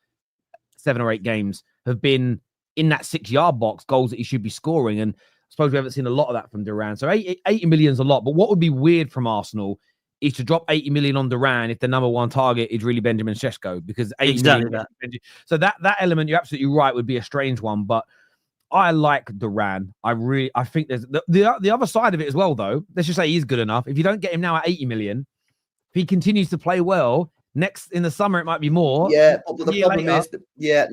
7 or 8 games have been in that 6-yard box, goals that he should be scoring. And I suppose we haven't seen a lot of that from Duran. So 80 million is a lot. But what would be weird from Arsenal is to drop 80 million on Duran if the number one target is really Benjamin Sesko, because 80 million. So that element, you're absolutely right, would be a strange one. But I like Duran. I think there's the other side of it as well, though. Let's just say he's good enough. If you don't get him now at 80 million, if he continues to play well, next in the summer it might be more. Yeah, but the problem is,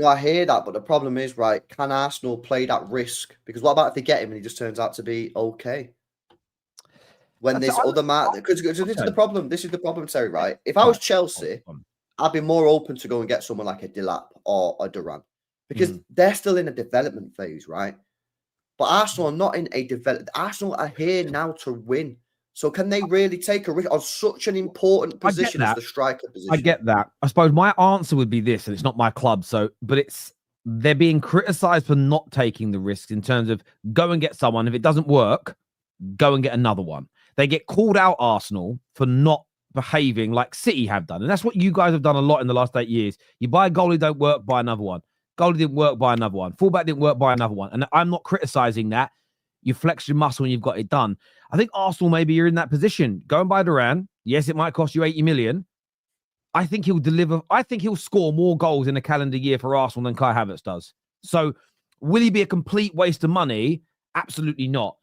I hear that, but the problem is, right, can Arsenal play that risk? Because what about if they get him and he just turns out to be okay? When there's other because this is the problem. This is the problem, Terry, right? If I was Chelsea, I'd be more open to go and get someone like a Delap or a Duran. Because they're still in a development phase, right? But Arsenal are not in a development. Arsenal are here now to win. So can they really take a risk on such an important position as the striker position? I get that. I suppose my answer would be this, and it's not my club, but they're being criticised for not taking the risks in terms of go and get someone. If it doesn't work, go and get another one. They get called out, Arsenal, for not behaving like City have done. And that's what you guys have done a lot in the last 8 years. You buy a goalie, don't work, buy another one. Goalie didn't work, buy another one. Fullback didn't work, buy another one. And I'm not criticizing that. You flex your muscle and you've got it done. I think Arsenal, maybe you're in that position. Go and buy Duran. Yes, it might cost you 80 million. I think he'll deliver. I think he'll score more goals in a calendar year for Arsenal than Kai Havertz does. So will he be a complete waste of money? Absolutely not.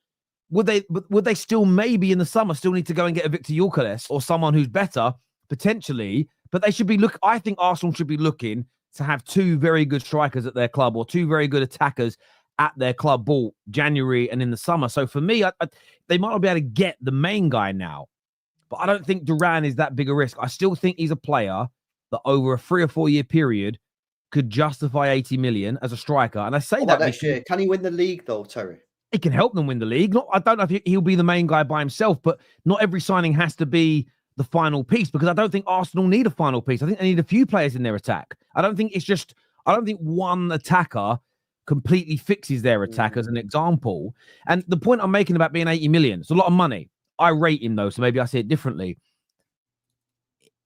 Would they still maybe in the summer still need to go and get a Victor Gyökeres or someone who's better? Potentially. But they should be I think Arsenal should be looking to have 2 very good strikers at their club or 2 very good attackers at their club, bought January and in the summer. So for me, they might not be able to get the main guy now, but I don't think Duran is that big a risk. I still think he's a player that over a 3 or 4 year period could justify 80 million as a striker. And I say that next year. Can he win the league though, Terry? He can help them win the league. I don't know if he'll be the main guy by himself, but not every signing has to be the final piece, because I don't think Arsenal need a final piece. I think they need a few players in their attack. I don't think one attacker completely fixes their attack as an example. And the point I'm making about being 80 million, it's a lot of money. I rate him though, so maybe I say it differently.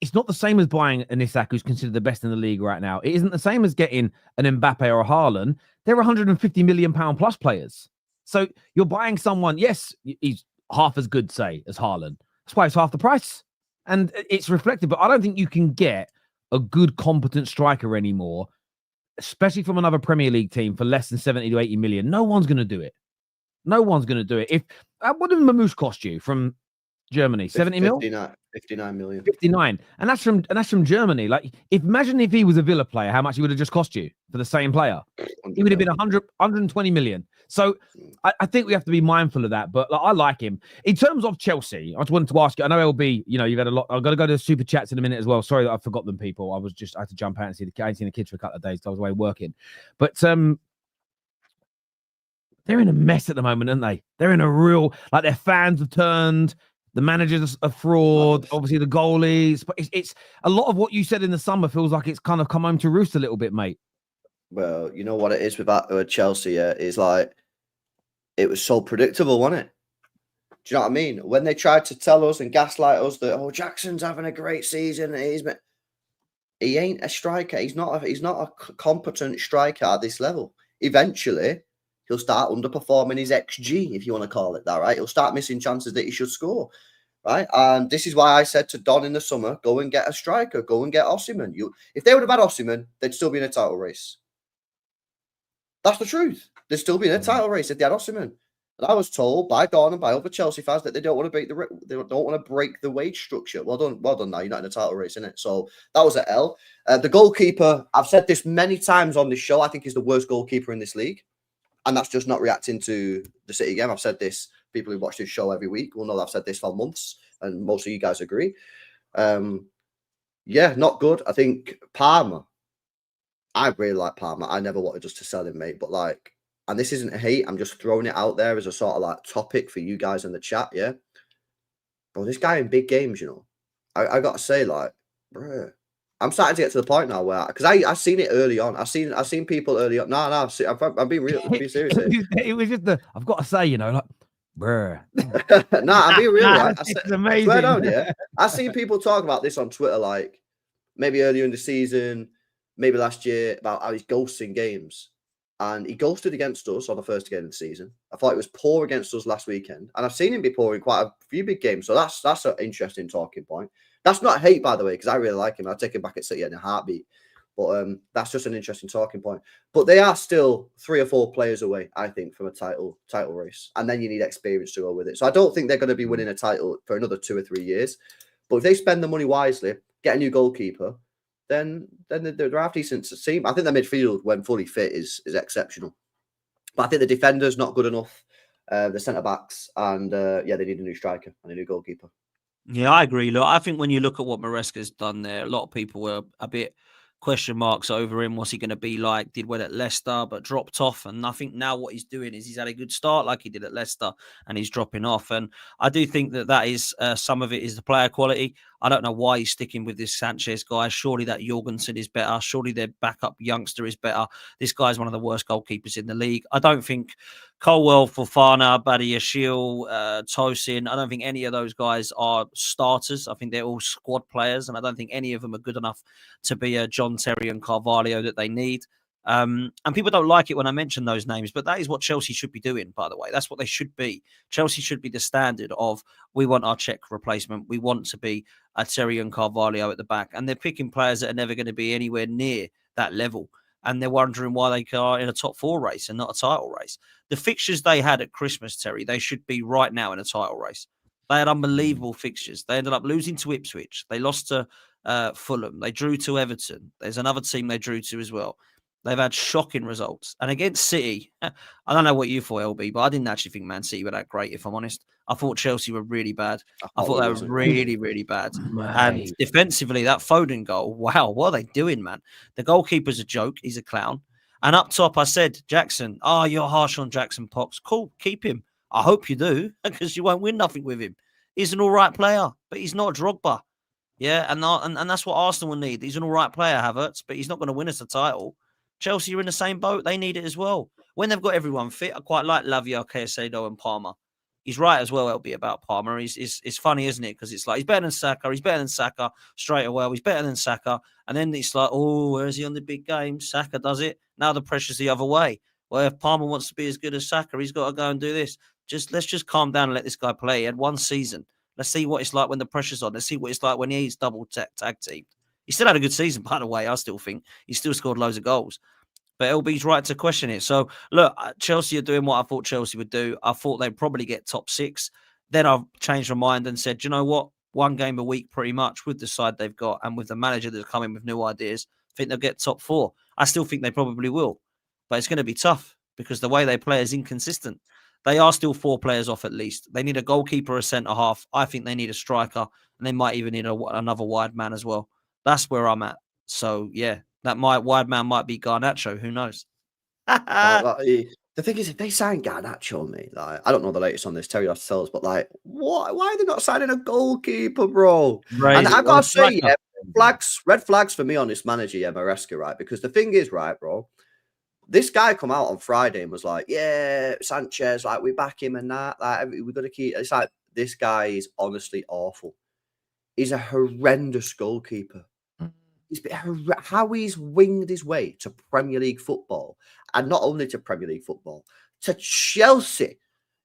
It's not the same as buying an Isak, who's considered the best in the league right now. It isn't the same as getting an Mbappe or a Haaland. They're 150 million pound plus players. So you're buying someone, yes, he's half as good, say, as Haaland. That's why it's half the price. And it's reflected, but I don't think you can get a good, competent striker anymore, especially from another Premier League team, for less than 70 to 80 million. No one's going to do it. No one's going to do it. What did Mamouche cost you from Germany? 70 mil? 59 million. 59. And that's from Germany. Like, imagine if he was a Villa player, how much he would have just cost you for the same player. He would have been 120 million. So I think we have to be mindful of that. But I like him. In terms of Chelsea, I just wanted to ask you, I know LB, you've had a lot. I've got to go to the super chats in a minute as well. Sorry that I forgot them, people. I had to jump out and see the kids. I ain't seen the kids for a couple of days because I was away working. But they're in a mess at the moment, aren't they? They're in a real, like, their fans have turned. The manager's a fraud. Obviously, the goalies. But it's a lot of what you said in the summer feels like it's kind of come home to roost a little bit, mate. Well, you know what it is with Chelsea, is like, it was so predictable, wasn't it? Do you know what I mean? When they tried to tell us and gaslight us that, Jackson's having a great season, he ain't a striker. He's not a competent striker at this level. Eventually, he'll start underperforming his XG, if you want to call it that, right? He'll start missing chances that he should score, right? And this is why I said to Don in the summer, go and get a striker, go and get Osimhen. If they would have had Osimhen, they'd still be in a title race. That's the truth. They'd still be in a title race if they had Osimhen. And I was told by Don and by other Chelsea fans that they don't want to break the wage structure. Well done. Now you're not in a title race, innit? So that was an L. The goalkeeper, I've said this many times on this show, I think is the worst goalkeeper in this league. And that's just not reacting to the City game. I've said this. People who watch this show every week will know that I've said this for months, and most of you guys agree. Yeah, not good. I think Palmer. I really like Palmer. I never wanted us to sell him, mate. But and this isn't hate. I'm just throwing it out there as a sort of topic for you guys in the chat. Yeah. Bro, this guy in big games, I got to say, bro, I'm starting to get to the point now where, because I seen it early on. I've seen people early on. No, I'm being real. I'm being serious. It was just I've got to say, bruh. I'm being real. Right? It's amazing. I swear down, yeah. I've seen people talk about this on Twitter, maybe earlier in the season, maybe last year, about how he's ghosting games. And he ghosted against us on the first game of the season. I thought he was poor against us last weekend. And I've seen him be poor in quite a few big games. So that's an interesting talking point. That's not hate, by the way, because I really like him. I'll take him back at City in a heartbeat. But that's just an interesting talking point. But they are still 3 or 4 players away, I think, from a title race. And then you need experience to go with it. So I don't think they're going to be winning a title for another 2 or 3 years. But if they spend the money wisely, get a new goalkeeper, then they're half decent team. I think the midfield, when fully fit, is exceptional. But I think the defender's not good enough. The centre-backs, and they need a new striker and a new goalkeeper. Yeah, I agree. Look, I think when you look at what Maresca's done there, a lot of people were a bit question marks over him. What's he going to be like? Did well at Leicester, but dropped off. And I think now what he's doing is he's had a good start like he did at Leicester, and he's dropping off. And I do think that is some of it is the player quality. I don't know why he's sticking with this Sanchez guy. Surely that Jorgensen is better. Surely their backup youngster is better. This guy's one of the worst goalkeepers in the league. I don't think Colwell, Fofana, Badiashile, Tosin, I don't think any of those guys are starters. I think they're all squad players, and I don't think any of them are good enough to be a Jhon, Terry and Carvalho that they need. And people don't like it when I mention those names, but that is what Chelsea should be doing, by the way. That's what they should be. Chelsea should be the standard of, we want our Czech replacement. We want to be a Terry and Carvalho at the back. And they're picking players that are never going to be anywhere near that level. And they're wondering why they are in a top 4 race and not a title race. The fixtures they had at Christmas, Terry, they should be right now in a title race. They had unbelievable fixtures. They ended up losing to Ipswich. They lost to Fulham. They drew to Everton. There's another team they drew to as well. They've had shocking results. And against City, I don't know what you thought, LB, but I didn't actually think Man City were that great, if I'm honest. I thought Chelsea were really bad. I thought they were really, really bad. And defensively, that Foden goal, wow, what are they doing, man? The goalkeeper's a joke. He's a clown. And up top, I said, Jackson, you're harsh on Jackson, Pops. Cool, keep him. I hope you do, because you won't win nothing with him. He's an all right player, but he's not Drogba. Yeah, and that's what Arsenal will need. He's an all right player, Havertz, but he's not going to win us a title. Chelsea are in the same boat. They need it as well. When they've got everyone fit, I quite like Lavia, Caicedo, and Palmer. He's right as well, LB, about Palmer. It's funny, isn't it? Because it's like, he's better than Saka. He's better than Saka straight away. He's better than Saka. And then it's like, where is he on the big game? Saka does it. Now the pressure's the other way. Well, if Palmer wants to be as good as Saka, he's got to go and do this. Let's just calm down and let this guy play. He had one season. Let's see what it's like when the pressure's on. Let's see what it's like when he's double tag team. He still had a good season, by the way. I still think he still scored loads of goals. But LB's right to question it. So, look, Chelsea are doing what I thought Chelsea would do. I thought they'd probably get top 6. Then I've changed my mind and said, you know what? One game a week pretty much with the side they've got and with the manager that's coming with new ideas, I think they'll get top 4. I still think they probably will. But it's going to be tough because the way they play is inconsistent. They are still 4 players off at least. They need a goalkeeper, a centre-half. I think they need a striker, and they might even need another wide man as well. That's where I'm at. So, yeah, that wide man might be Garnacho. Who knows? The thing is, if they sign Garnacho, mate, like, I don't know the latest on this, Terry has to tell us, but like, why are they not signing a goalkeeper, bro? Right. And I've got to say, red flags for me on this manager, Meresca, right? Because the thing is, right, bro, this guy come out on Friday and was like, yeah, Sanchez, like, we back him and that. Like, we're going to keep... It's like, this guy is honestly awful. He's a horrendous goalkeeper. How he's winged his way to Premier League football, and not only to Premier League football, to Chelsea,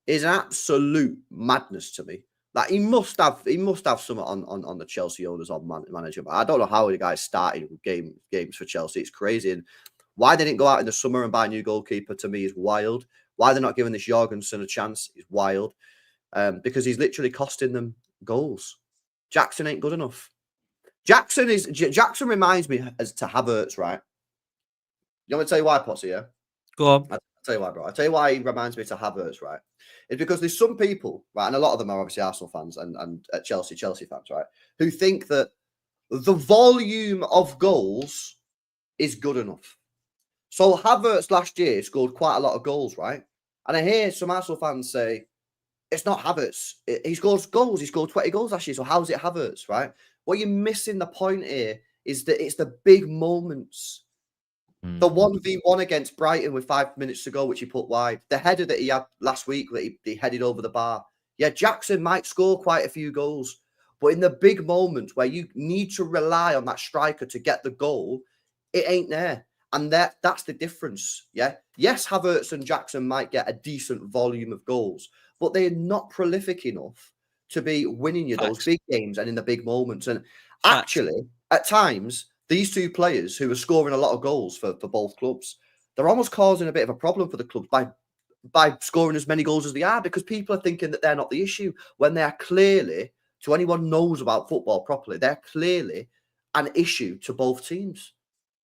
is an absolute madness to me. Like, he must have something on the Chelsea owners, on manager. But I don't know how the guy started with games for Chelsea. It's crazy. And why they didn't go out in the summer and buy a new goalkeeper, to me, is wild. Why they're not giving this Jorgensen a chance is wild. Because he's literally costing them goals. Jackson ain't good enough. Jackson reminds me as to Havertz, right? You want me to tell you why, Potsy, yeah? Go on. I'll tell you why, bro. I'll tell you why he reminds me to Havertz, right? It's because there's some people, right, and a lot of them are obviously Arsenal fans and Chelsea fans, right, who think that the volume of goals is good enough. So Havertz last year scored quite a lot of goals, right? And I hear some Arsenal fans say, it's not Havertz. He scores goals. He scored 20 goals last year. So how's it Havertz, right? What you're missing the point here is that it's the big moments. The 1v1 against Brighton with 5 minutes to go, which he put wide. The header that he had last week that he headed over the bar. Yeah, Jackson might score quite a few goals. But in the big moments where you need to rely on that striker to get the goal, it ain't there. And that's the difference, yeah? Yes, Havertz and Jackson might get a decent volume of goals, but they're not prolific enough to be winning you those big games and in the big moments. And actually, at times, these two players who are scoring a lot of goals for both clubs, they're almost causing a bit of a problem for the clubs by scoring as many goals as they are, because people are thinking that they're not the issue when they're clearly, to anyone who knows about football properly, they're clearly an issue to both teams.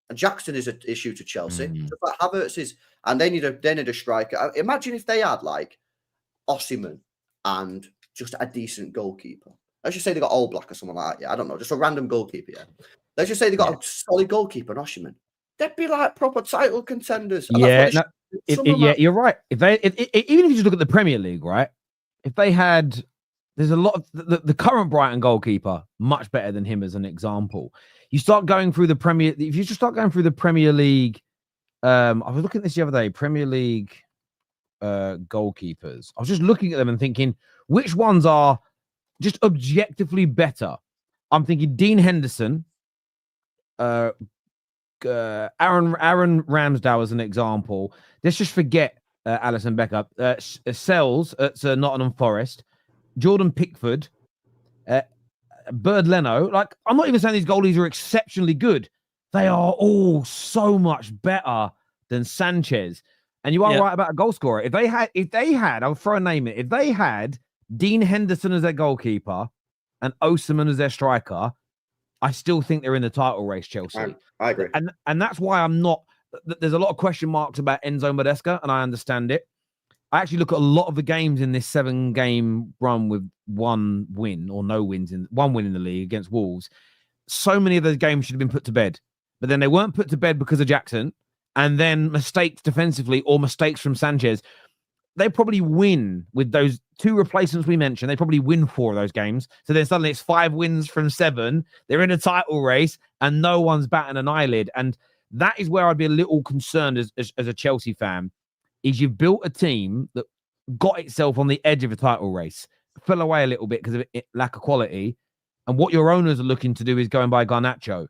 And Jackson is an issue to Chelsea. Just like Havertz is, and they need a striker. Imagine if they had like Osimhen and just a decent goalkeeper. Let's just say they got All Black or someone like that. Yeah, I don't know, just a random goalkeeper. Yeah. Let's just say they got a solid goalkeeper, and Osimhen. They'd be like proper title contenders. And You're right. Even if you just look at the Premier League, right? If they had, there's a lot of the current Brighton goalkeeper much better than him as an example. You start going through the Premier. If you just start going through the Premier League, I was looking at this the other day. Premier League goalkeepers. I was just looking at them and thinking, which ones are just objectively better? I'm thinking Dean Henderson, Aaron Ramsdale as an example. Let's just forget Alisson Becker. Sells at Nottingham Forest, Jordan Pickford, Bird Leno. Like, I'm not even saying these goalies are exceptionally good. They are all so much better than Sanchez. And you are right about a goal scorer. If they had, I'll throw a name in. If they had Dean Henderson as their goalkeeper and Osimhen as their striker, I still think they're in the title race, Chelsea. I agree. And that's why I'm not. There's a lot of question marks about Enzo Meresca, and I understand it. I actually look at a lot of the games in this 7-game run with one win or no wins one win in the league against Wolves. So many of those games should have been put to bed, but then they weren't put to bed because of Jackson, and then mistakes defensively or mistakes from Sanchez, they probably win with those 2 replacements we mentioned. They probably win 4 of those games. So then suddenly it's 5 wins from 7. They're in a title race and no one's batting an eyelid. And that is where I'd be a little concerned as a Chelsea fan, is you've built a team that got itself on the edge of a title race, fell away a little bit because of lack of quality. And what your owners are looking to do is go and buy Garnacho.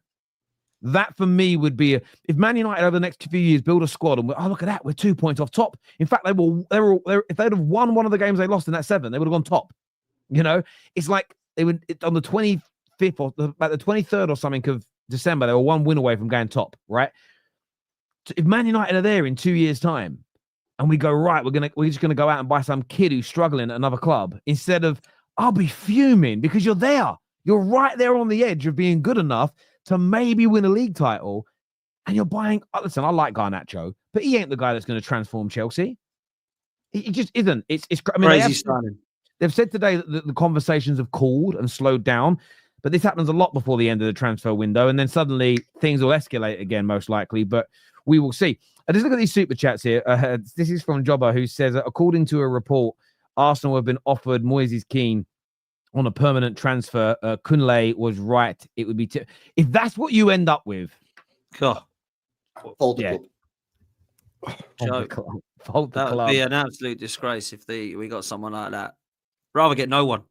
That for me would be if Man United over the next few years build a squad and look at that, we're 2 points off top. In fact, they if they'd have won one of the games they lost in that 7, they would have gone top. You know, it's like they would on the 25th or about the 23rd or something of December, they were 1 win away from going top, right? So if Man United are there in 2 years' time, and we go right, we're just gonna go out and buy some kid who's struggling at another club instead of I'll be fuming because you're there. You're right there on the edge of being good enough to maybe win a league title, and you're buying. Listen, I like Garnacho, but he ain't the guy that's going to transform Chelsea. He just isn't. It's I mean, Crazy stunning. They've said today that the conversations have cooled and slowed down, but this happens a lot before the end of the transfer window, and then suddenly things will escalate again, most likely. But we will see. Just look at these super chats here. This is from Jobber, who says, according to a report, Arsenal have been offered Moises Keane on a permanent transfer. Kunle was right. It would be if that's what you end up with. God, Fold the club. Fold the That club. would be an absolute disgrace if we got someone like that. Rather get no one.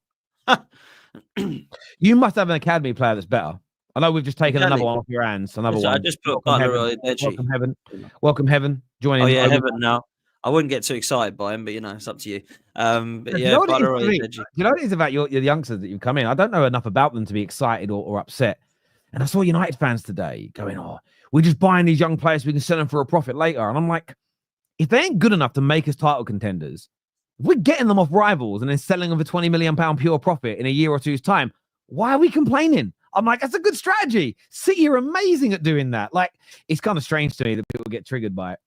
You must have an academy player that's better. I know we've just taken another one off your hands. Another one. I just put Welcome Heaven. Welcome Heaven. Joining. Oh yeah, Heaven now. I wouldn't get too excited by him, but it's up to you. But yeah, you know what it is about your youngsters that you've come in? I don't know enough about them to be excited or upset. And I saw United fans today going, we're just buying these young players so we can sell them for a profit later. And I'm like, if they ain't good enough to make us title contenders, if we're getting them off rivals and then selling them for £20 million pure profit in a year or two's time, why are we complaining? I'm like, that's a good strategy. City are amazing at doing that. Like, it's kind of strange to me that people get triggered by it.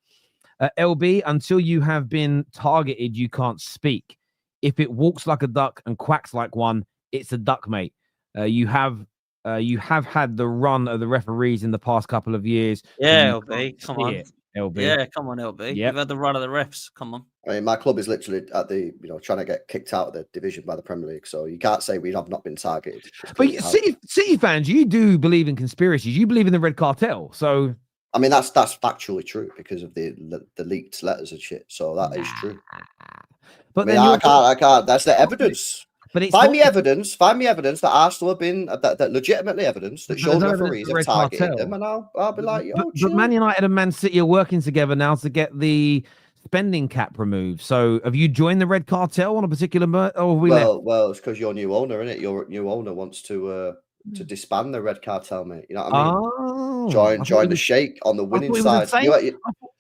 LB, until you have been targeted, you can't speak. If it walks like a duck and quacks like one, it's a duck, mate. You have had the run of the referees in the past couple of years. Yeah, LB, come on. LB. Yeah, come on, LB. Yep. You've had the run of the refs. Come on. I mean, my club is literally at the, trying to get kicked out of the division by the Premier League. So you can't say we have not been targeted. But City fans, you do believe in conspiracies. You believe in the red cartel. So I mean, that's factually true because of the leaked letters and shit. So that is true. But I can't. That's the evidence. But find me evidence that Arsenal have been that legitimately evidence that shows referees have targeted them, and I'll be like, but Man United and Man City are working together now to get the spending cap removed. So have you joined the red cartel on a particular well, it's because you're new owner, isn't it? Your new owner wants to disband the red cartel, mate. You know what I mean? Join the Sheikh on the winning side.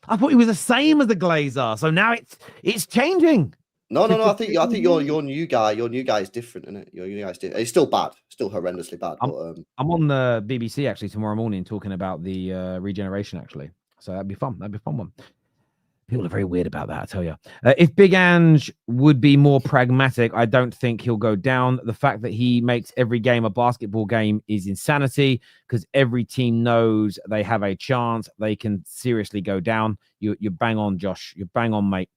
I thought he was the same as the Glazer. So now it's changing. No. I think your new guy is different, isn't it? Your new guy's different. It's still bad, still horrendously bad. I'm on the BBC actually tomorrow morning talking about the regeneration actually. So that'd be fun. That'd be a fun one. People are very weird about that, I tell you. If Big Ange would be more pragmatic, I don't think he'll go down. The fact that he makes every game a basketball game is insanity because every team knows they have a chance. They can seriously go down. You're bang on, Josh. You're bang on, mate.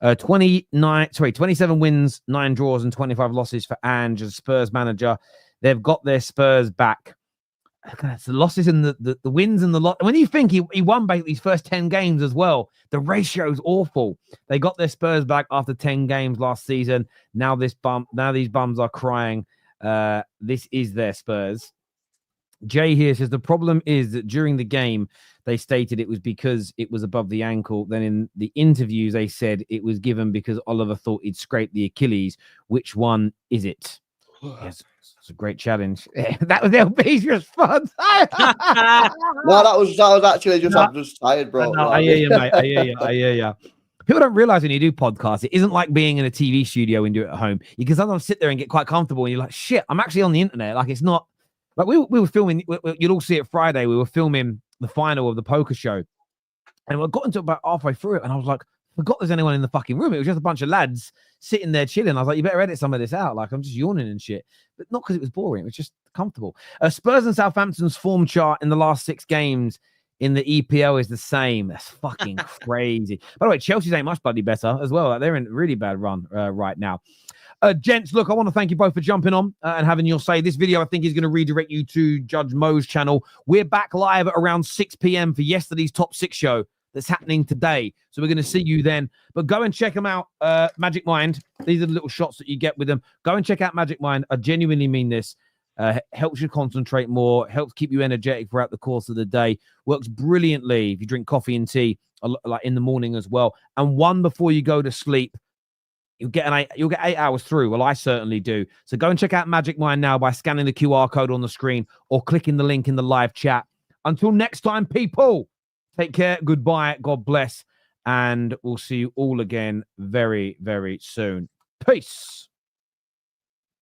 27 wins, 9 draws, and 25 losses for Ange as Spurs manager. They've got their Spurs back. It's the losses and the wins and the lot. When you think he won basically his first 10 games as well, the ratio is awful. They got their Spurs back after 10 games last season. Now these bums are crying. This is their Spurs. Jay here says the problem is that during the game they stated it was because it was above the ankle. Then in the interviews they said it was given because Oliver thought he'd scraped the Achilles. Which one is it? Yes, it's a great challenge. That was LB's response. No, that was actually just I'm just tired, bro. No, I hear you, mate. I hear you. People don't realize when you do podcasts, it isn't like being in a TV studio and do it at home. You can sometimes sit there and get quite comfortable, and you're like, "Shit, I'm actually on the internet." Like it's not like we were filming. You'll all see it Friday. We were filming the final of the poker show, and we got into about halfway through it, and I was like, forgot there's anyone in the fucking room. It was just a bunch of lads sitting there chilling. I was like, you better edit some of this out. Like, I'm just yawning and shit. But not because it was boring. It was just comfortable. Spurs and Southampton's form chart in the last 6 games in the EPL is the same. That's fucking crazy. By the way, Chelsea's ain't much bloody better as well. Like, they're in a really bad run right now. Gents, look, I want to thank you both for jumping on and having your say. This video, I think, is going to redirect you to Judge Mo's channel. We're back live at around 6 p.m. for yesterday's Top 6 show that's happening today. So we're going to see you then. But go and check them out, Magic Mind. These are the little shots that you get with them. Go and check out Magic Mind. I genuinely mean this. Helps you concentrate more, helps keep you energetic throughout the course of the day. Works brilliantly if you drink coffee and tea, like in the morning as well. And one before you go to sleep. You'll get 8 hours through. Well, I certainly do. So go and check out Magic Mind now by scanning the QR code on the screen or clicking the link in the live chat. Until next time, people, take care. Goodbye. God bless. And we'll see you all again very, very soon. Peace.